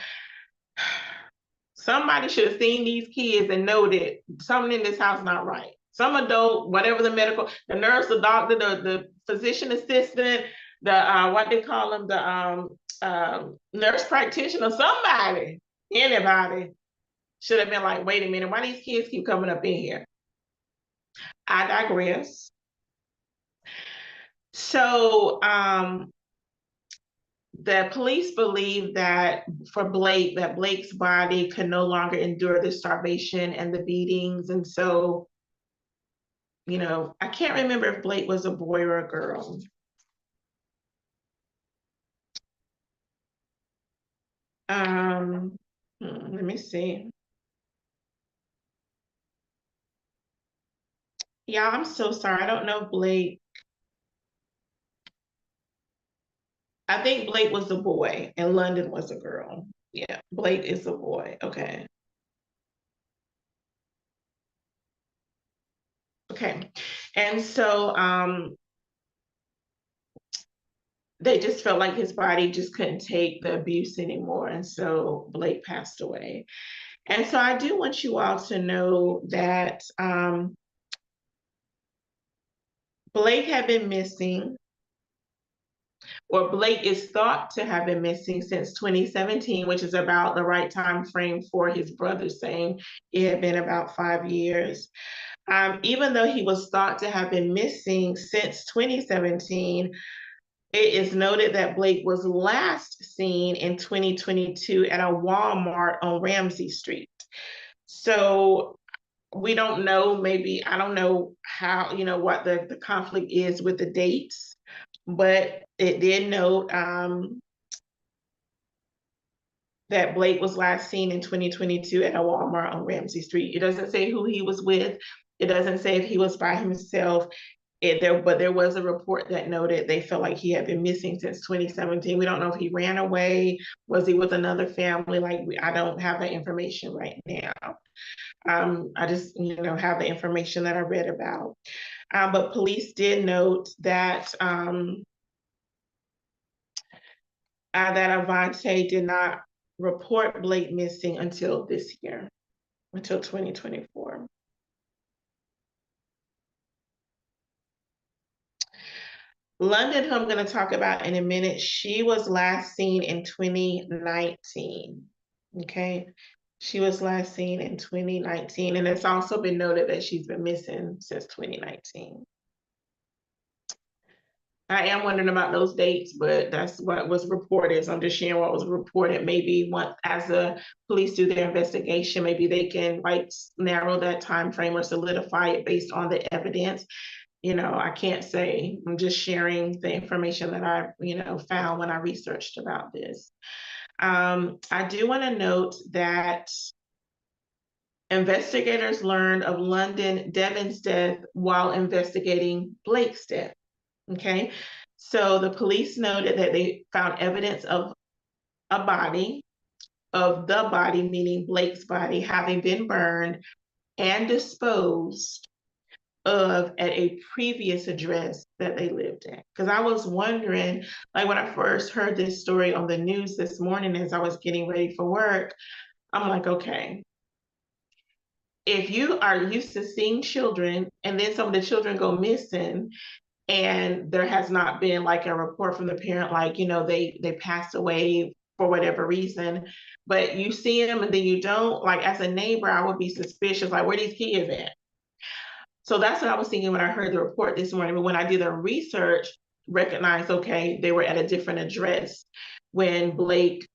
Somebody should have seen these kids and noted something in this house not right. Some adult, whatever the medical, the nurse, the doctor, the physician assistant, the what they call them, the nurse practitioner, somebody, anybody should have been like, wait a minute, why these kids keep coming up in here? I digress. So the police believe that for Blake, that Blake's body could no longer endure the starvation and the beatings. And so, you know, I can't remember if Blake was a boy or a girl. Let me see. Yeah, I'm so sorry. I don't know if Blake. I think Blake was a boy and London was a girl. Yeah, Blake is a boy. Okay. Okay. And so they just felt like his body just couldn't take the abuse anymore. And so Blake passed away. And so I do want you all to know that Blake had been missing, or Blake is thought to have been missing since 2017, which is about the right time frame for his brother saying it had been about 5 years. Even though he was thought to have been missing since 2017, it is noted that Blake was last seen in 2022 at a Walmart on Ramsey Street. So we don't know, maybe, I don't know how, you know, what the conflict is with the dates, but it did note that Blake was last seen in 2022 at a Walmart on Ramsey Street. It doesn't say who he was with. It doesn't say if he was by himself. But there was a report that noted they felt like he had been missing since 2017. We don't know if he ran away. Was he with another family? Like, I don't have that information right now. I just, you know, have the information that I read about. But police did note that that Avante did not report Blake missing until this year, until 2024. London, who I'm going to talk about in a minute, she was last seen in 2019. Okay. She was last seen in 2019. And it's also been noted that she's been missing since 2019. I am wondering about those dates, but that's what was reported. So I'm just sharing what was reported. Maybe once, as the police do their investigation, maybe they can like narrow that time frame or solidify it based on the evidence. You know, I can't say. I'm just sharing the information that I, you know, found when I researched about this. I do want to note that investigators learned of London Devon's death while investigating Blake's death. Okay, so the police noted that they found evidence of a body, of the body, meaning Blake's body, having been burned and disposed of at a previous address that they lived at. Because I was wondering, like when I first heard this story on the news this morning as I was getting ready for work, I'm like, okay, if you are used to seeing children and then some of the children go missing, and there has not been like a report from the parent, like, you know, they passed away for whatever reason, but you see them and then you don't. Like as a neighbor, I would be suspicious, like where these kids at? So that's what I was thinking when I heard the report this morning. But when I did the research, recognized, okay, they were at a different address when Blake,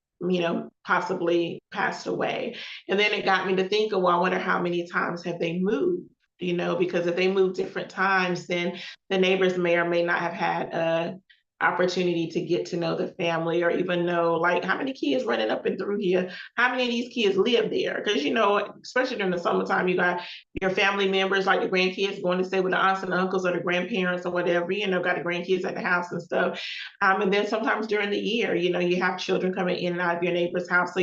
possibly passed away. And then it got me to think, well, I wonder how many times have they moved? Because if they moved different times, then the neighbors may or may not have had a opportunity to get to know the family or even know like how many kids running up and through here, how many of these kids live there, because especially during the summertime, you got your family members like the grandkids going to stay with the aunts and uncles or the grandparents or whatever, got the grandkids at the house and stuff. And then sometimes during the year, you have children coming in and out of your neighbor's house, so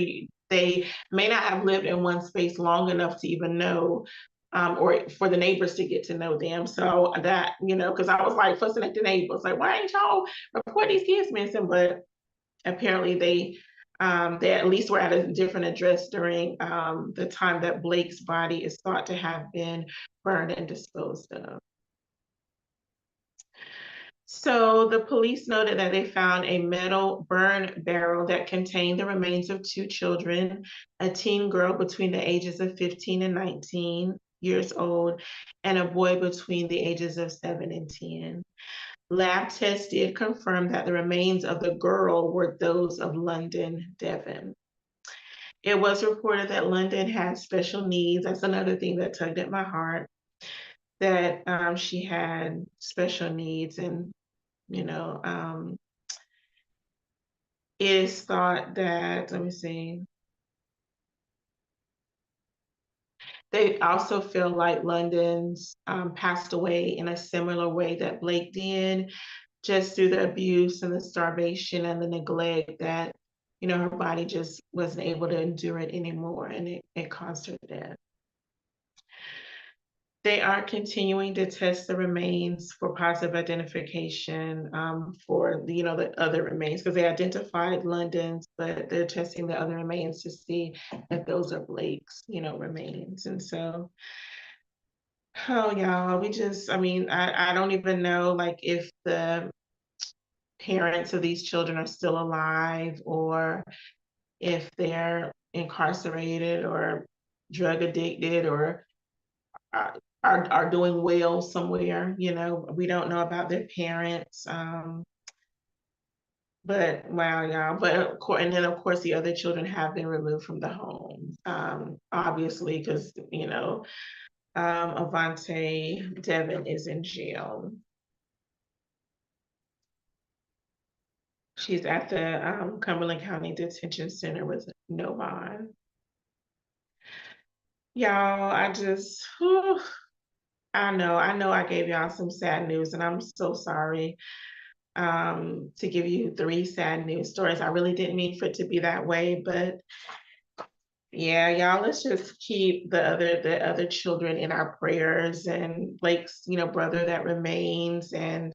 they may not have lived in one space long enough to even know, or for the neighbors to get to know them. So that, because I was like fussing at the neighbors, like, why ain't y'all report these kids missing? But apparently they at least were at a different address during the time that Blake's body is thought to have been burned and disposed of. So the police noted that they found a metal burn barrel that contained the remains of two children, a teen girl between the ages of 15 and 19 years old, and a boy between the ages of 7 and 10. Lab tests did confirm that the remains of the girl were those of London Devon. It was reported that London had special needs. That's another thing that tugged at my heart, that she had special needs. And, it is thought that, let me see, they also feel like London's passed away in a similar way that Blake did, just through the abuse and the starvation and the neglect that, her body just wasn't able to endure it anymore, and it caused her death. They are continuing to test the remains for positive identification for the other remains, because they identified London's, but they're testing the other remains to see if those are Blake's, remains. And so, oh y'all, I don't even know like if the parents of these children are still alive or if they're incarcerated or drug addicted or are doing well somewhere. We don't know about their parents. But wow, y'all. And then of course the other children have been removed from the home. Obviously, because Avante Devon is in jail. She's at the Cumberland County Detention Center with no bond. Y'all, I know I gave y'all some sad news, and I'm so sorry to give you 3 sad news stories. I really didn't mean for it to be that way, but yeah, y'all, let's just keep the other children in our prayers, and Blake's, brother that remains. And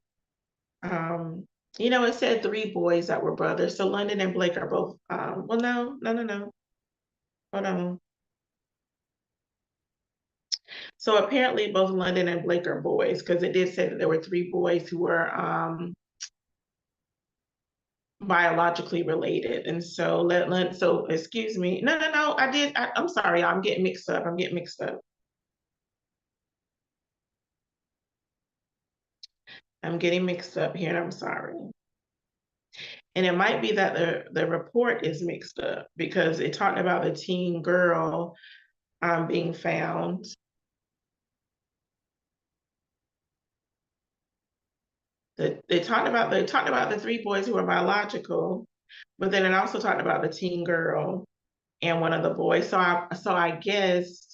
it said 3 boys that were brothers. So London and Blake are both well, no. Hold on. So apparently both London and Blake are boys, because it did say that there were 3 boys who were biologically related. And so so excuse me. No, I'm sorry, I'm getting mixed up. I'm getting mixed up here, and I'm sorry. And it might be that the report is mixed up, because it talked about the teen girl being found. They talked about the 3 boys who were biological, but then it also talked about the teen girl and one of the boys. So I guess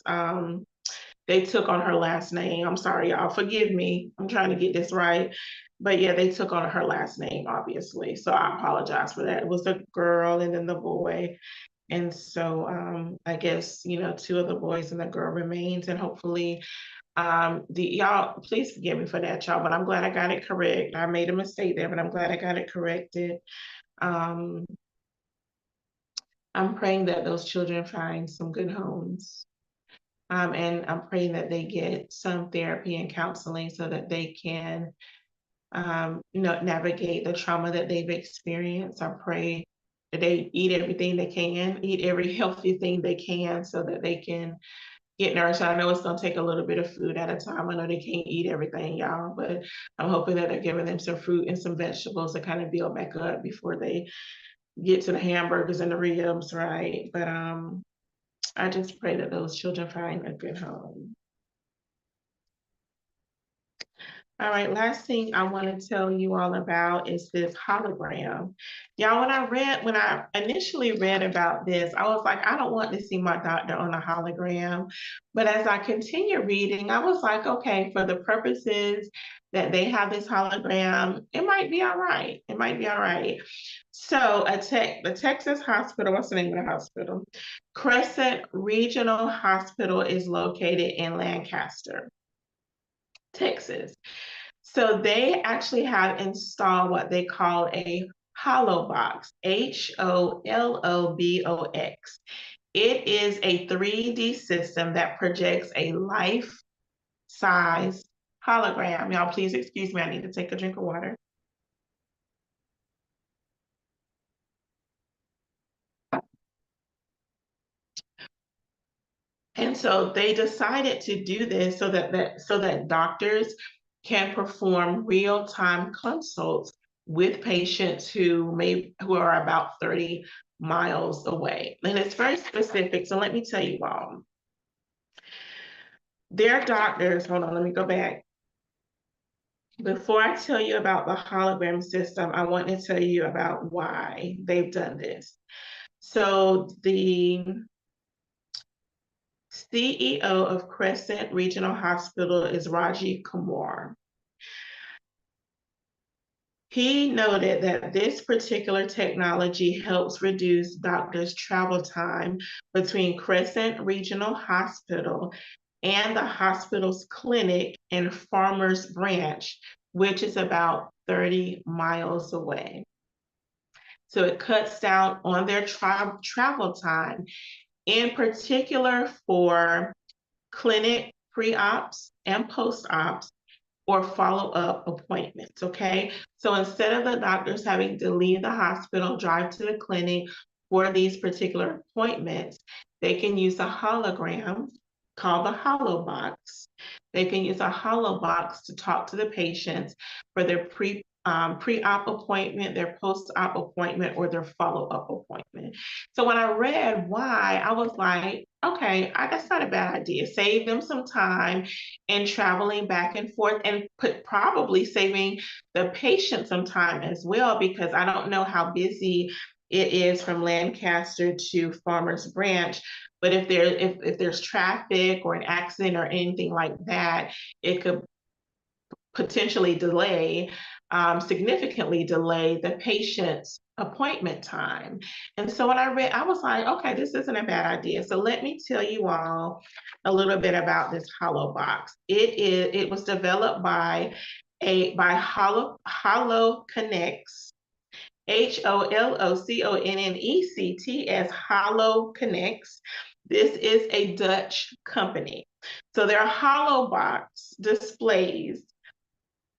they took on her last name. I'm sorry, y'all. Forgive me. I'm trying to get this right. But yeah, they took on her last name, obviously. So I apologize for that. It was the girl and then the boy. And so I guess, 2 of the boys and the girl remains, and hopefully y'all, please forgive me for that, y'all, but I'm glad I got it correct. I made a mistake there, but I'm glad I got it corrected. I'm praying that those children find some good homes. And I'm praying that they get some therapy and counseling so that they can, navigate the trauma that they've experienced. I pray they eat everything they can, eat every healthy thing they can so that they can get nourished. I know it's gonna take a little bit of food at a time. I know they can't eat everything, y'all, but I'm hoping that they're giving them some fruit and some vegetables to kind of build back up before they get to the hamburgers and the ribs, right? But I just pray that those children find a good home. All right, last thing I want to tell you all about is this hologram. Y'all, when I initially read about this, I was like, I don't want to see my doctor on a hologram. But as I continue reading, I was like, okay, for the purposes that they have this hologram, it might be all right. It might be all right. So the Texas hospital, what's the name of the hospital? Crescent Regional Hospital is located in Lancaster, Texas. So they actually have installed what they call a Holobox, Holobox. It is a 3D system that projects a life-size hologram. Y'all, please excuse me, I need to take a drink of water. And so they decided to do this so that doctors can perform real-time consults with patients who are about 30 miles away. And it's very specific. So let me tell you all. Their doctors, hold on, let me go back. Before I tell you about the hologram system, I want to tell you about why they've done this. So the CEO of Crescent Regional Hospital is Raji Kumar. He noted that this particular technology helps reduce doctors' travel time between Crescent Regional Hospital and the hospital's clinic in Farmers Branch, which is about 30 miles away. So it cuts down on their travel time, in particular for clinic pre-ops and post-ops or follow-up appointments, okay? So instead of the doctors having to leave the hospital, drive to the clinic for these particular appointments, they can use a hologram called the Holobox. They can use a Holobox to talk to the patients for their pre-op appointment, their post-op appointment, or their follow-up appointment. So when I read why, I was like, okay, that's not a bad idea. Save them some time in traveling back and forth, and probably saving the patient some time as well, because I don't know how busy it is from Lancaster to Farmers Branch. But if there's traffic or an accident or anything like that, it could potentially significantly delay the patient's appointment time. And so when I read, I was like, okay, this isn't a bad idea. So let me tell you all a little bit about this Holobox. It was developed by HoloConnects, HoloConnects, HoloConnects. This is a Dutch company. So their Holobox displays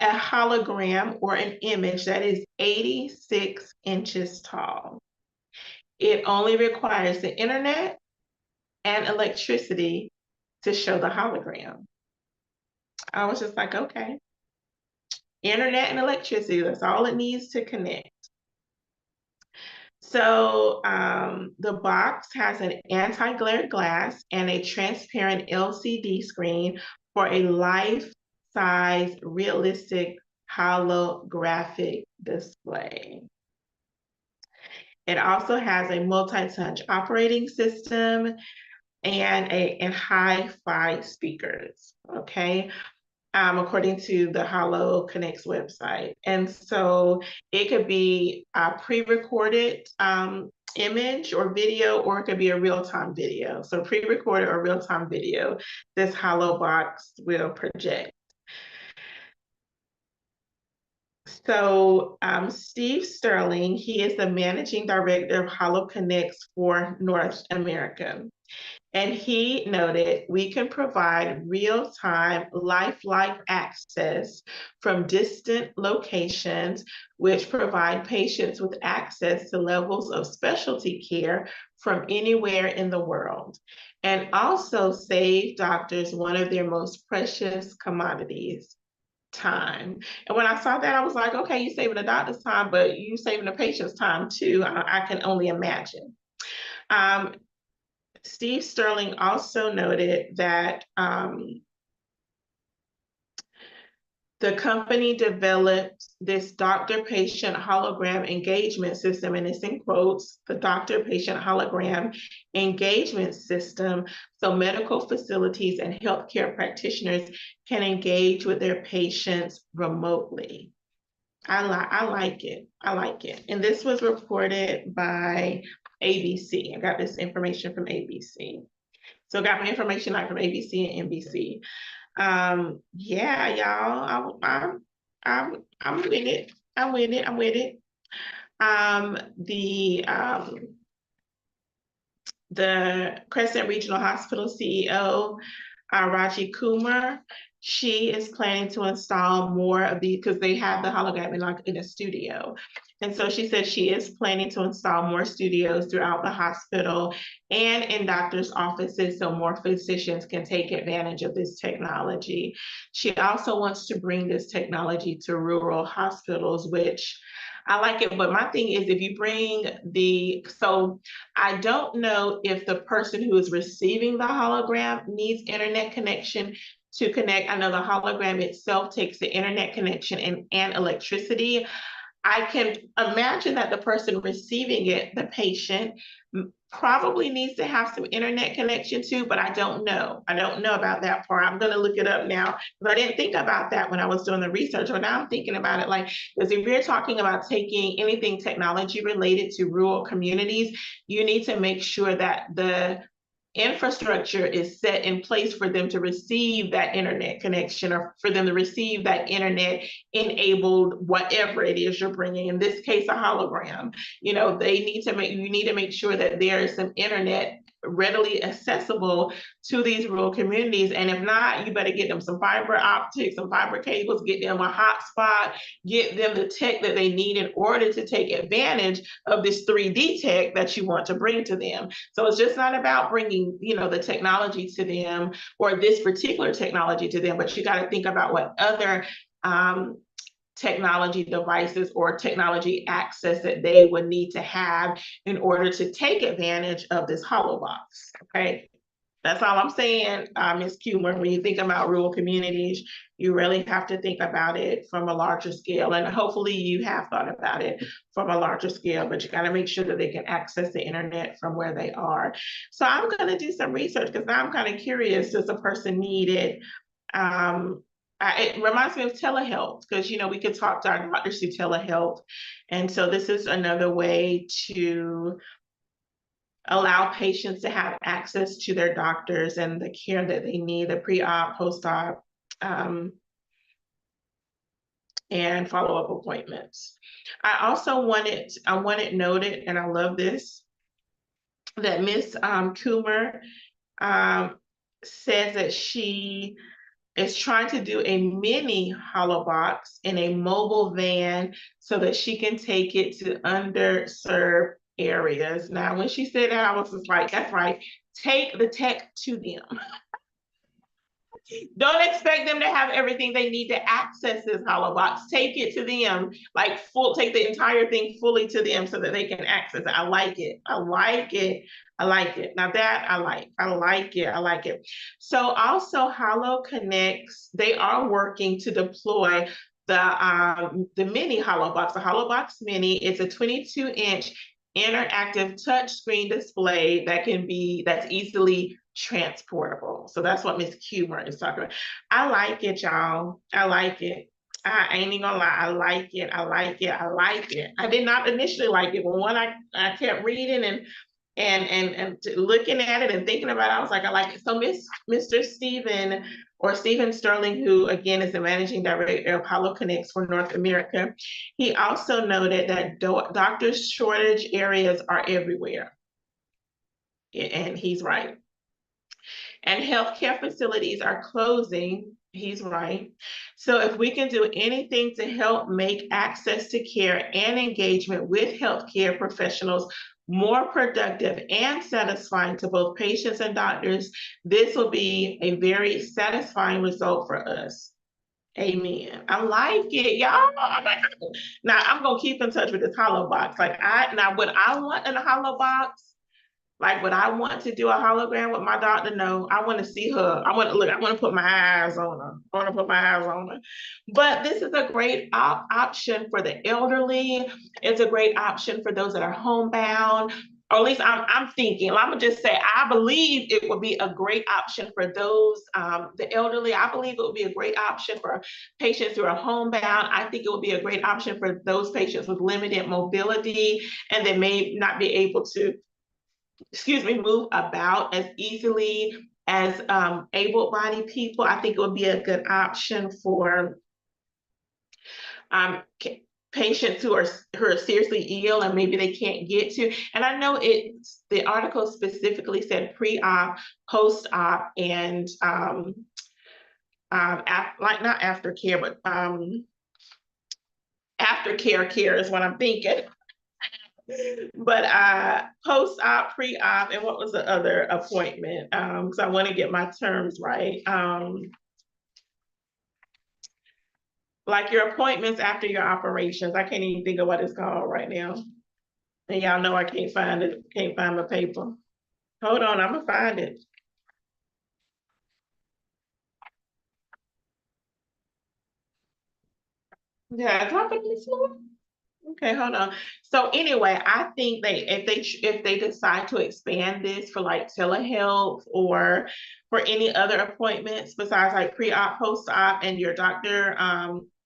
a hologram or an image that is 86 inches tall. It only requires the internet and electricity to show the hologram. I was just like, okay. Internet and electricity, that's all it needs to connect. So the box has an anti-glare glass and a transparent LCD screen for a life-size, realistic holographic display. It also has a multi-touch operating system and hi-fi speakers, okay? According to the HoloConnects website. And so it could be a pre-recorded image or video, or it could be a real-time video. So pre-recorded or real-time video, this Holobox will project. So Steve Sterling, he is the managing director of HoloConnects for North America. And he noted, we can provide real-time, lifelike access from distant locations, which provide patients with access to levels of specialty care from anywhere in the world, and also save doctors one of their most precious commodities, time. And when I saw that, I was like, okay, you're saving the doctor's time, but you saving the patient's time too. I can only imagine. Um, Steve Sterling also noted that the company developed this doctor-patient hologram engagement system, and it's in quotes, the doctor-patient hologram engagement system, so medical facilities and healthcare practitioners can engage with their patients remotely. I like it. I like it. And this was reported by ABC. I got this information from ABC. So I got my information like from ABC and NBC. Yeah, y'all, I'm with it. I'm with it. I'm with it. The Crescent Regional Hospital CEO, Raji Kumar, she is planning to install more of these because they have the hologram in a studio. And so she said she is planning to install more studios throughout the hospital and in doctors' offices so more physicians can take advantage of this technology. She also wants to bring this technology to rural hospitals, which I like it, but my thing is if you bring so I don't know if the person who is receiving the hologram needs internet connection to connect. I know the hologram itself takes the internet connection and electricity. I can imagine that the person receiving it, the patient, probably needs to have some internet connection too, but I don't know. I don't know about that part. I'm going to look it up now, but I didn't think about that when I was doing the research. But now I'm thinking about it like, because if you're talking about taking anything technology related to rural communities, you need to make sure that the infrastructure is set in place for them to receive that internet connection or for them to receive that internet enabled whatever it is you're bringing, in this case a hologram. You need to make sure that there is some internet readily accessible to these rural communities, and if not, you better get them some fiber optics, some fiber cables, get them a hotspot, get them the tech that they need in order to take advantage of this 3D tech that you want to bring to them. So it's just not about bringing, the technology to them or this particular technology to them, but you got to think about what other technology devices or technology access that they would need to have in order to take advantage of this holobox. Okay. That's all I'm saying, Ms. Kumar. When you think about rural communities, you really have to think about it from a larger scale. And hopefully you have thought about it from a larger scale, but you got to make sure that they can access the internet from where they are. So I'm going to do some research because now I'm kind of curious, does a person need it? It reminds me of telehealth because, we could talk to our doctors through telehealth. And so this is another way to allow patients to have access to their doctors and the care that they need, the pre-op, post-op, and follow-up appointments. I also wanted noted, and I love this, that Ms. Coomer says that she is trying to do a mini holobox in a mobile van so that she can take it to underserved areas. Now, when she said that, I was just like, that's right. Take the tech to them. Don't expect them to have everything they need to access this holobox. Take it to them, take the entire thing fully to them so that they can access it. I like it. I like it. I like it. Now that I like it. I like it. So also HoloConnects, they are working to deploy the mini holobox. The holobox mini is a 22-inch interactive touchscreen display that's easily transportable. So that's what Ms. Kumar is talking about. I like it, y'all. I like it. I ain't even gonna lie. I like it. I like it. I like it. I did not initially like it, but when I kept reading and looking at it and thinking about it, I was like, I like it. So Mr. Stephen Sterling, who again is the managing director of HoloConnects for North America, he also noted that doctor shortage areas are everywhere. And he's right. and healthcare facilities are closing. He's right. So if we can do anything to help make access to care and engagement with healthcare professionals more productive and satisfying to both patients and doctors, this will be a very satisfying result for us. Amen. I like it, y'all. Now I'm gonna keep in touch with this hollow box. Now what I want in a hollow box, like would I want to do a hologram with my doctor? No, I want to see her. I want to look, I want to put my eyes on her. I want to put my eyes on her. But this is a great option for the elderly. It's a great option for those that are homebound. Or at least I'm thinking, I'm gonna just say, I believe it would be a great option for those, the elderly. I believe it would be a great option for patients who are homebound. I think it would be a great option for those patients with limited mobility and they may not be able to, move about as easily as able-bodied people. I think it would be a good option for um, patients who are seriously ill and maybe they can't get to. And I know the article specifically said pre-op, post-op, and like not aftercare, but aftercare care is what I'm thinking. But post-op, pre-op, and what was the other appointment? Because I want to get my terms right. Like your appointments after your operations. I can't even think of what it's called right now. And y'all know I can't find it, can't find my paper. Hold on, I'm gonna find it. Yeah, drop it on the floor. Okay, hold on. So anyway, I think if they decide to expand this for like telehealth or for any other appointments besides like pre-op, post-op, and your doctor,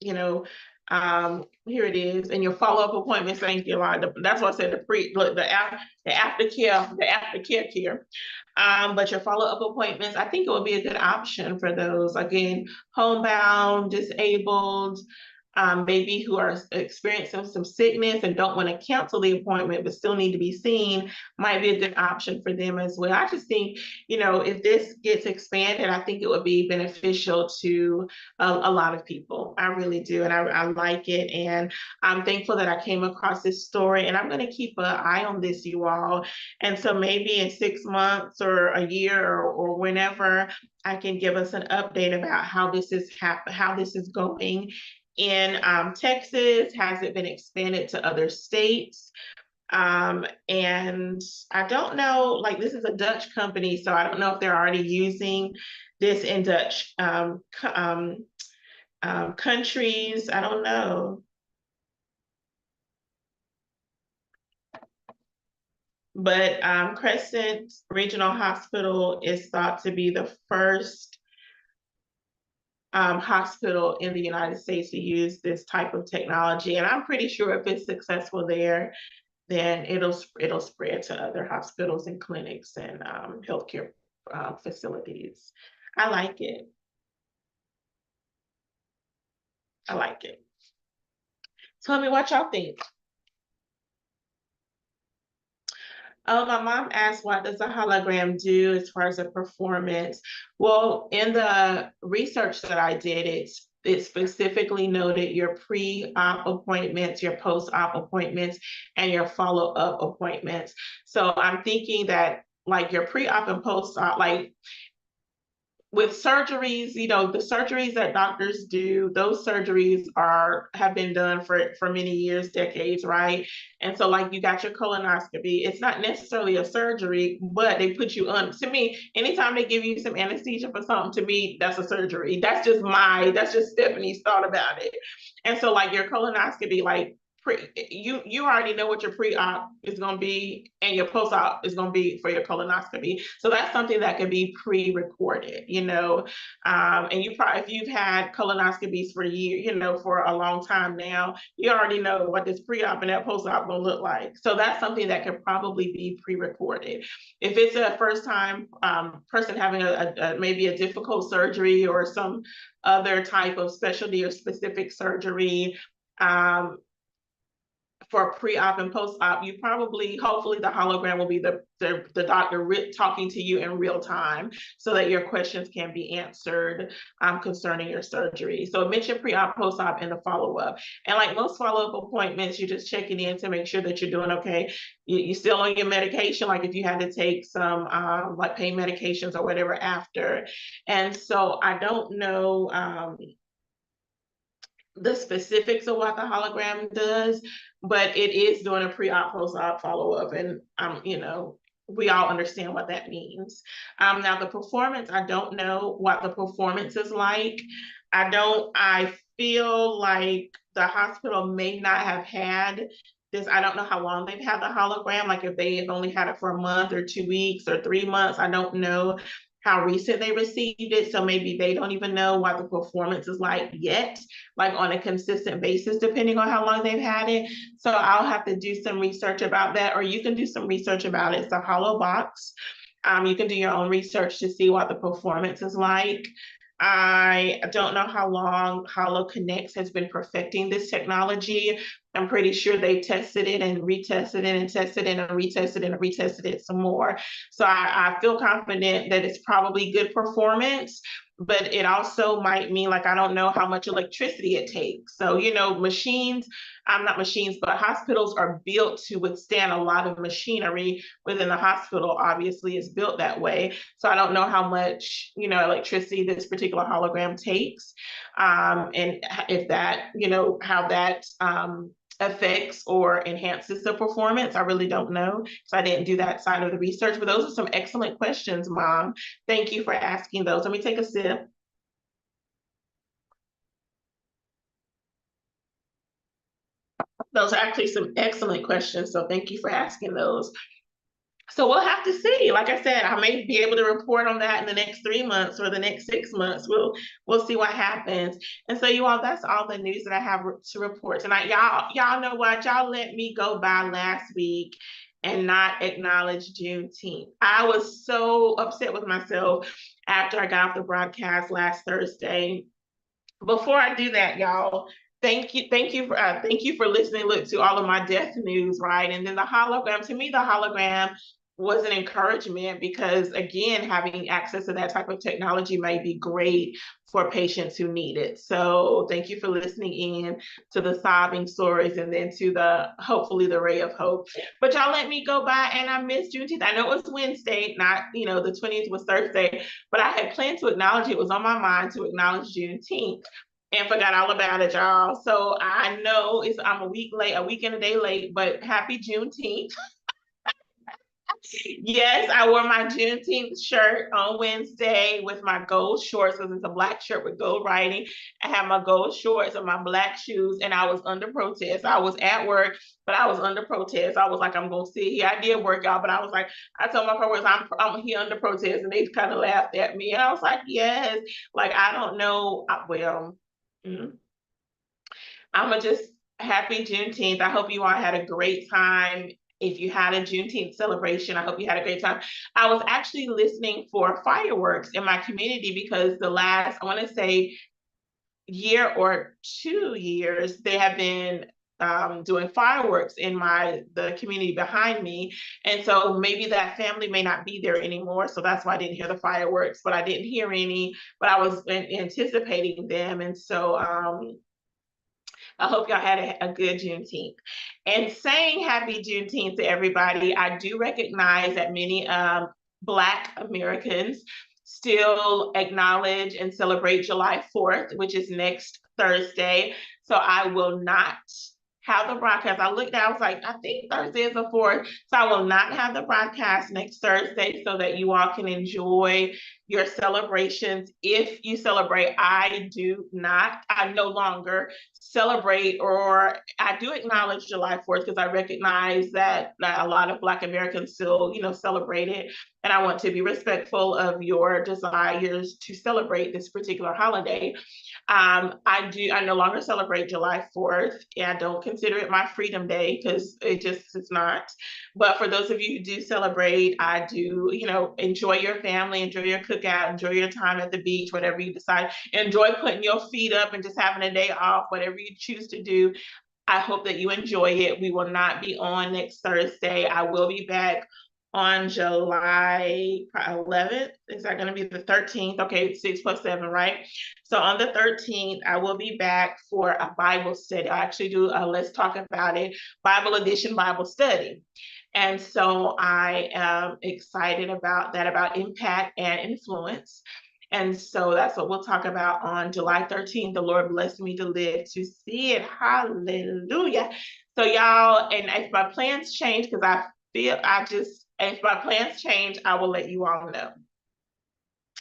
here it is, and your follow-up appointments. Thank you, Lord. That's what I said. The aftercare care. But your follow-up appointments, I think it would be a good option for those. Again, homebound, disabled, maybe who are experiencing some sickness and don't want to cancel the appointment but still need to be seen, might be a good option for them as well. I just think, if this gets expanded, I think it would be beneficial to a lot of people. I really do. And I like it. And I'm thankful that I came across this story, and I'm going to keep an eye on this, you all. And so maybe in 6 months or a year or whenever, I can give us an update about how this is going in Texas. Has it been expanded to other states? And I don't know, like this is a Dutch company, so I don't know if they're already using this in Dutch countries. I don't know. But Crescent Regional Hospital is thought to be the first hospital in the United States to use this type of technology. And I'm pretty sure if it's successful there, then it'll spread to other hospitals and clinics and healthcare facilities. I like it. I like it. Tell me what y'all think. Oh, my mom asked, what does a hologram do as far as a performance? Well, in the research that I did, it specifically noted your pre-op appointments, your post-op appointments, and your follow-up appointments. So I'm thinking that like your pre-op and post-op, like with surgeries, the surgeries that doctors do, those surgeries have been done for many years, decades, right? And so like you got your colonoscopy, it's not necessarily a surgery, but they put you on. To me, anytime they give you some anesthesia for something, to me, that's a surgery. That's just Stephanie's thought about it. And so like your colonoscopy, like you already know what your pre-op is going to be and your post-op is going to be for your colonoscopy. So that's something that can be pre-recorded, and you probably, if you've had colonoscopies for years, for a long time now, you already know what this pre-op and that post-op will look like. So that's something that could probably be pre-recorded. If it's a first-time person having maybe a difficult surgery or some other type of specialty or specific surgery, for pre-op and post-op, you probably, hopefully the hologram will be the doctor talking to you in real time so that your questions can be answered concerning your surgery. So mention pre-op, post-op, and the follow-up. And like most follow-up appointments, you're just checking in to make sure that you're doing okay. You still on your medication, like if you had to take some like pain medications or whatever after. And so I don't know the specifics of what the hologram does, but it is doing a pre-op, post-op follow-up, and you know, we all understand what that means. Now the performance, I don't know what the performance is like. I feel like the hospital may not have had this. I don't know how long they've had the hologram, like if they have only had it for a month or 2 weeks or 3 months. I don't know how recent they received it. So maybe they don't even know what the performance is like yet, like on a consistent basis, depending on how long they've had it. So I'll have to do some research about that, or you can do some research about it. It's a hollow box. You can do your own research to see what the performance is like. I don't know how long HoloConnects has been perfecting this technology. I'm pretty sure they tested it and retested it and tested it and retested it and retested it some more. So I feel confident that it's probably good performance, but it also might mean, like, I don't know how much electricity it takes. So, you know, machines, not machines, but hospitals are built to withstand a lot of machinery within the hospital, obviously is built that way. So I don't know how much, you know, electricity this particular hologram takes. And if that, you know, how that affects or enhances the performance. I really don't know. So I didn't do that side of the research, but those are some excellent questions, Mom. Thank you for asking those. Let me take a sip. Those are actually some excellent questions. So thank you for asking those. So we'll have to see. Like I said, I may be able to report on that in the next 3 months or the next 6 months. We'll see what happens. And so you all, that's all the news that I have to report tonight. Y'all know what? Y'all let me go by last week and not acknowledge Juneteenth. I was so upset with myself after I got off the broadcast last Thursday. Before I do that, y'all, thank you for listening. Look, to all of my death news, right? And then the hologram. To me, the hologram was an encouragement because, again, having access to that type of technology may be great for patients who need it. So thank you for listening in to the sobbing stories and then to the, hopefully, the ray of hope. But y'all let me go by, and I missed Juneteenth. I know it was Wednesday, not, you know, the 20th was Thursday, but I had planned to acknowledge it. Was on my mind to acknowledge Juneteenth and forgot all about it, y'all. So I know I'm a week late, a week and a day late, but happy Juneteenth. Yes, I wore my Juneteenth shirt on Wednesday with my gold shorts, because it's a black shirt with gold writing. I had my gold shorts and my black shoes, and I was under protest. I was at work, but I was under protest. I was like, I'm gonna sit here. I did work out, but I was like, I told my coworkers, I'm here under protest, and they kind of laughed at me. And I was like, yes, like I don't know. Well, I'm gonna just happy Juneteenth. I hope you all had a great time. If you had a Juneteenth celebration, I hope you had a great time. I was actually listening for fireworks in my community because the last, I want to say, year or 2 years, they have been doing fireworks in the community behind me. And so maybe that family may not be there anymore. So that's why I didn't hear the fireworks, but I didn't hear any, but I was anticipating them. And so I hope y'all had a good Juneteenth. And saying happy Juneteenth to everybody, I do recognize that many Black Americans still acknowledge and celebrate July 4th, which is next Thursday. So I will not have the broadcast. I looked at, I was like, I think Thursday is the 4th. So I will not have the broadcast next Thursday so that you all can enjoy your celebrations. If you celebrate, I no longer celebrate, or I do acknowledge July 4th because I recognize that a lot of Black Americans still, you know, celebrate it. And I want to be respectful of your desires to celebrate this particular holiday. I no longer celebrate July 4th. I don't consider it my freedom day because it's not. But for those of you who do celebrate, I do, you know, enjoy your family, enjoy your cookout, enjoy your time at the beach, whatever you decide. Enjoy putting your feet up and just having a day off, whatever you choose to do. I hope that you enjoy it. We will not be on next Thursday. I will be back on July 11th. Is that going to be the 13th? Okay, 6 plus 7, right? So on the 13th, I will be back for a Bible study. I actually do a Let's Talk About It Bible Edition Bible study. And so I am excited about that, about impact and influence. And so that's what we'll talk about on July 13th. The Lord blessed me to live to see it. Hallelujah. So y'all, and if my plans change, because if my plans change, I will let you all know.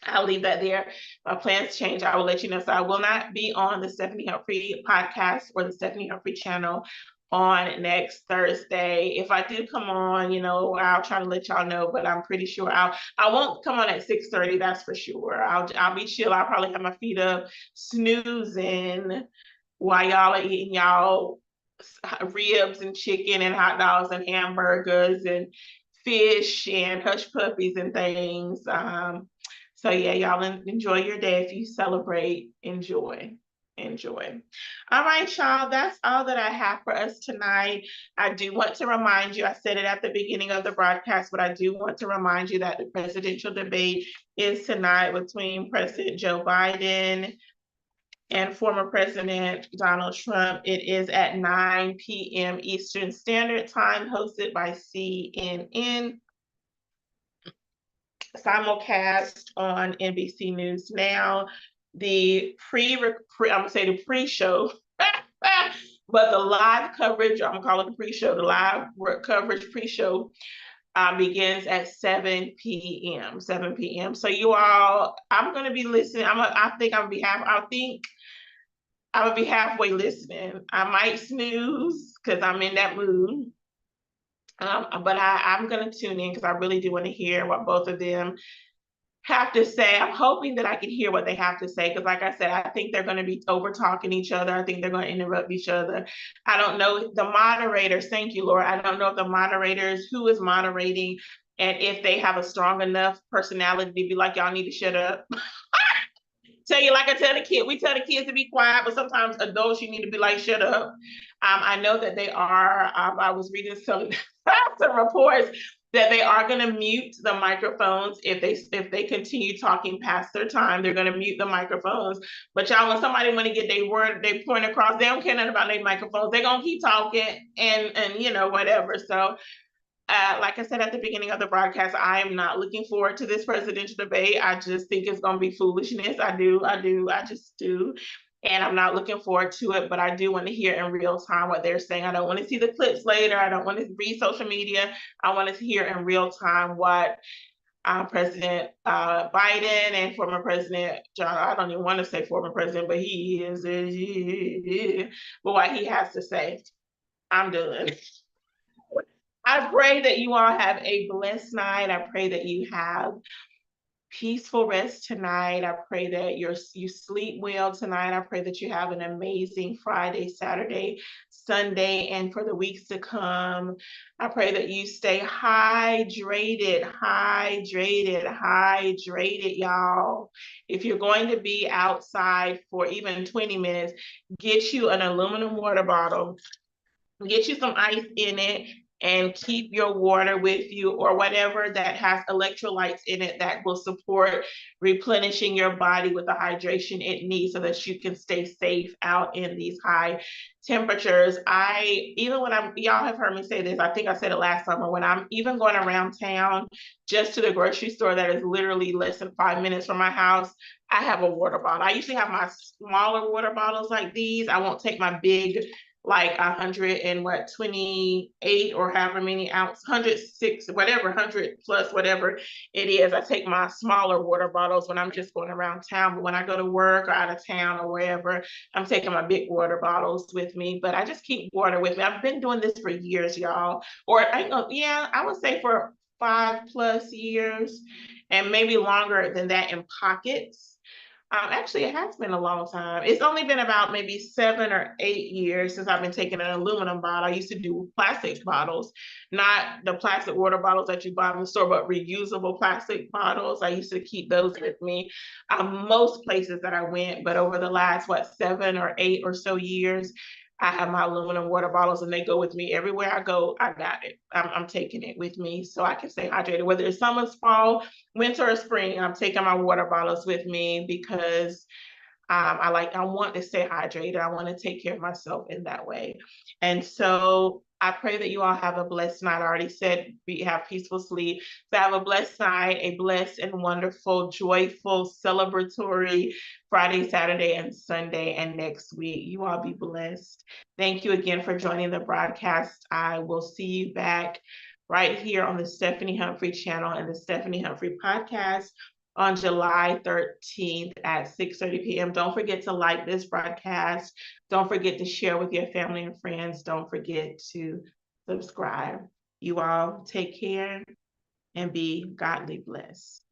I'll leave that there. My plans change, I will let you know. So I will not be on the Stephanie Humphrey podcast or the Stephanie Humphrey channel on next Thursday. If I do come on, I'll try to let y'all know, but I'm pretty sure I won't come on at 6:30, that's for sure. I'll be chill. I'll probably have my feet up, snoozing while y'all are eating y'all ribs and chicken and hot dogs and hamburgers and fish and hush puppies and things. So yeah, y'all enjoy your day. If you celebrate, enjoy. All right, y'all, that's all that I have for us tonight. I do want to remind you, I said it at the beginning of the broadcast, but I do want to remind you that the presidential debate is tonight between President Joe Biden and former President Donald Trump. It is at 9 p.m. Eastern Standard Time, hosted by CNN. Simulcast on NBC News Now. The I'm gonna say the pre-show, but the live coverage, I'm gonna call it the pre-show, the live coverage pre-show begins at 7 p.m. 7 p.m. So you all, I'm gonna be listening. I think I'm gonna be halfway listening. I might snooze because I'm in that mood. But I'm going to tune in because I really do want to hear what both of them have to say. I'm hoping that I can hear what they have to say because, like I said, I think they're going to be over talking each other. I think they're going to interrupt each other. I don't know the moderators. Thank you, Laura. I don't know if the moderators, who is moderating, and if they have a strong enough personality to be like, y'all need to shut up. Tell you, like I tell the kid, we tell the kids to be quiet, but sometimes adults, you need to be like, shut up. I know that they are, I was reading some reports that they are going to mute the microphones if they continue talking past their time. They're going to mute the microphones. But y'all, when somebody want to get their word, they point across, they don't care nothing about their microphones. They're going to keep talking and whatever. So like I said at the beginning of the broadcast, I am not looking forward to this presidential debate. I just think it's going to be foolishness. I just do. And I'm not looking forward to it, but I do want to hear in real time what they're saying. I don't want to see the clips later. I don't want to read social media. I want to hear in real time what President Biden and former President John, I don't even want to say former president, but he is, but what he has to say. I'm done. I pray that you all have a blessed night. I pray that you have peaceful rest tonight. I pray that you sleep well tonight. I pray that you have an amazing Friday, Saturday, Sunday, and for the weeks to come. I pray that you stay hydrated, y'all. If you're going to be outside for even 20 minutes, get you an aluminum water bottle, get you some ice in it, and keep your water with you, or whatever that has electrolytes in it that will support replenishing your body with the hydration it needs so that you can stay safe out in these high temperatures. Y'all have heard me say this, I think I said it last summer, when I'm even going around town just to the grocery store that is literally less than 5 minutes from my house, I have a water bottle. I usually have my smaller water bottles like these. I won't take my big, like 128 or however many ounce, 106, whatever, 100 plus whatever it is. I take my smaller water bottles when I'm just going around town, but when I go to work or out of town or wherever, I'm taking my big water bottles with me. But I just keep water with me. I've been doing this for years, y'all, I would say for 5+ years, and maybe longer than that in pockets. Actually, it has been a long time. It's only been about maybe 7 or 8 years since I've been taking an aluminum bottle. I used to do plastic bottles, not the plastic water bottles that you buy in the store, but reusable plastic bottles. I used to keep those with me most places that I went, but over the last, 7 or 8 or so years, I have my aluminum water bottles and they go with me everywhere I go. I got it. I'm taking it with me so I can stay hydrated. Whether it's summer, fall, winter, or spring, I'm taking my water bottles with me because I want to stay hydrated. I want to take care of myself in that way. And so I pray that you all have a blessed night. I already said we have peaceful sleep. So have a blessed night, a blessed and wonderful, joyful, celebratory Friday, Saturday, and Sunday, and next week. You all be blessed. Thank you again for joining the broadcast. I will see you back right here on the Stephanie Humphrey channel and the Stephanie Humphrey podcast on July 13th at 6:30 p.m. Don't forget to like this broadcast. Don't forget to share with your family and friends. Don't forget to subscribe. You all take care and be godly blessed.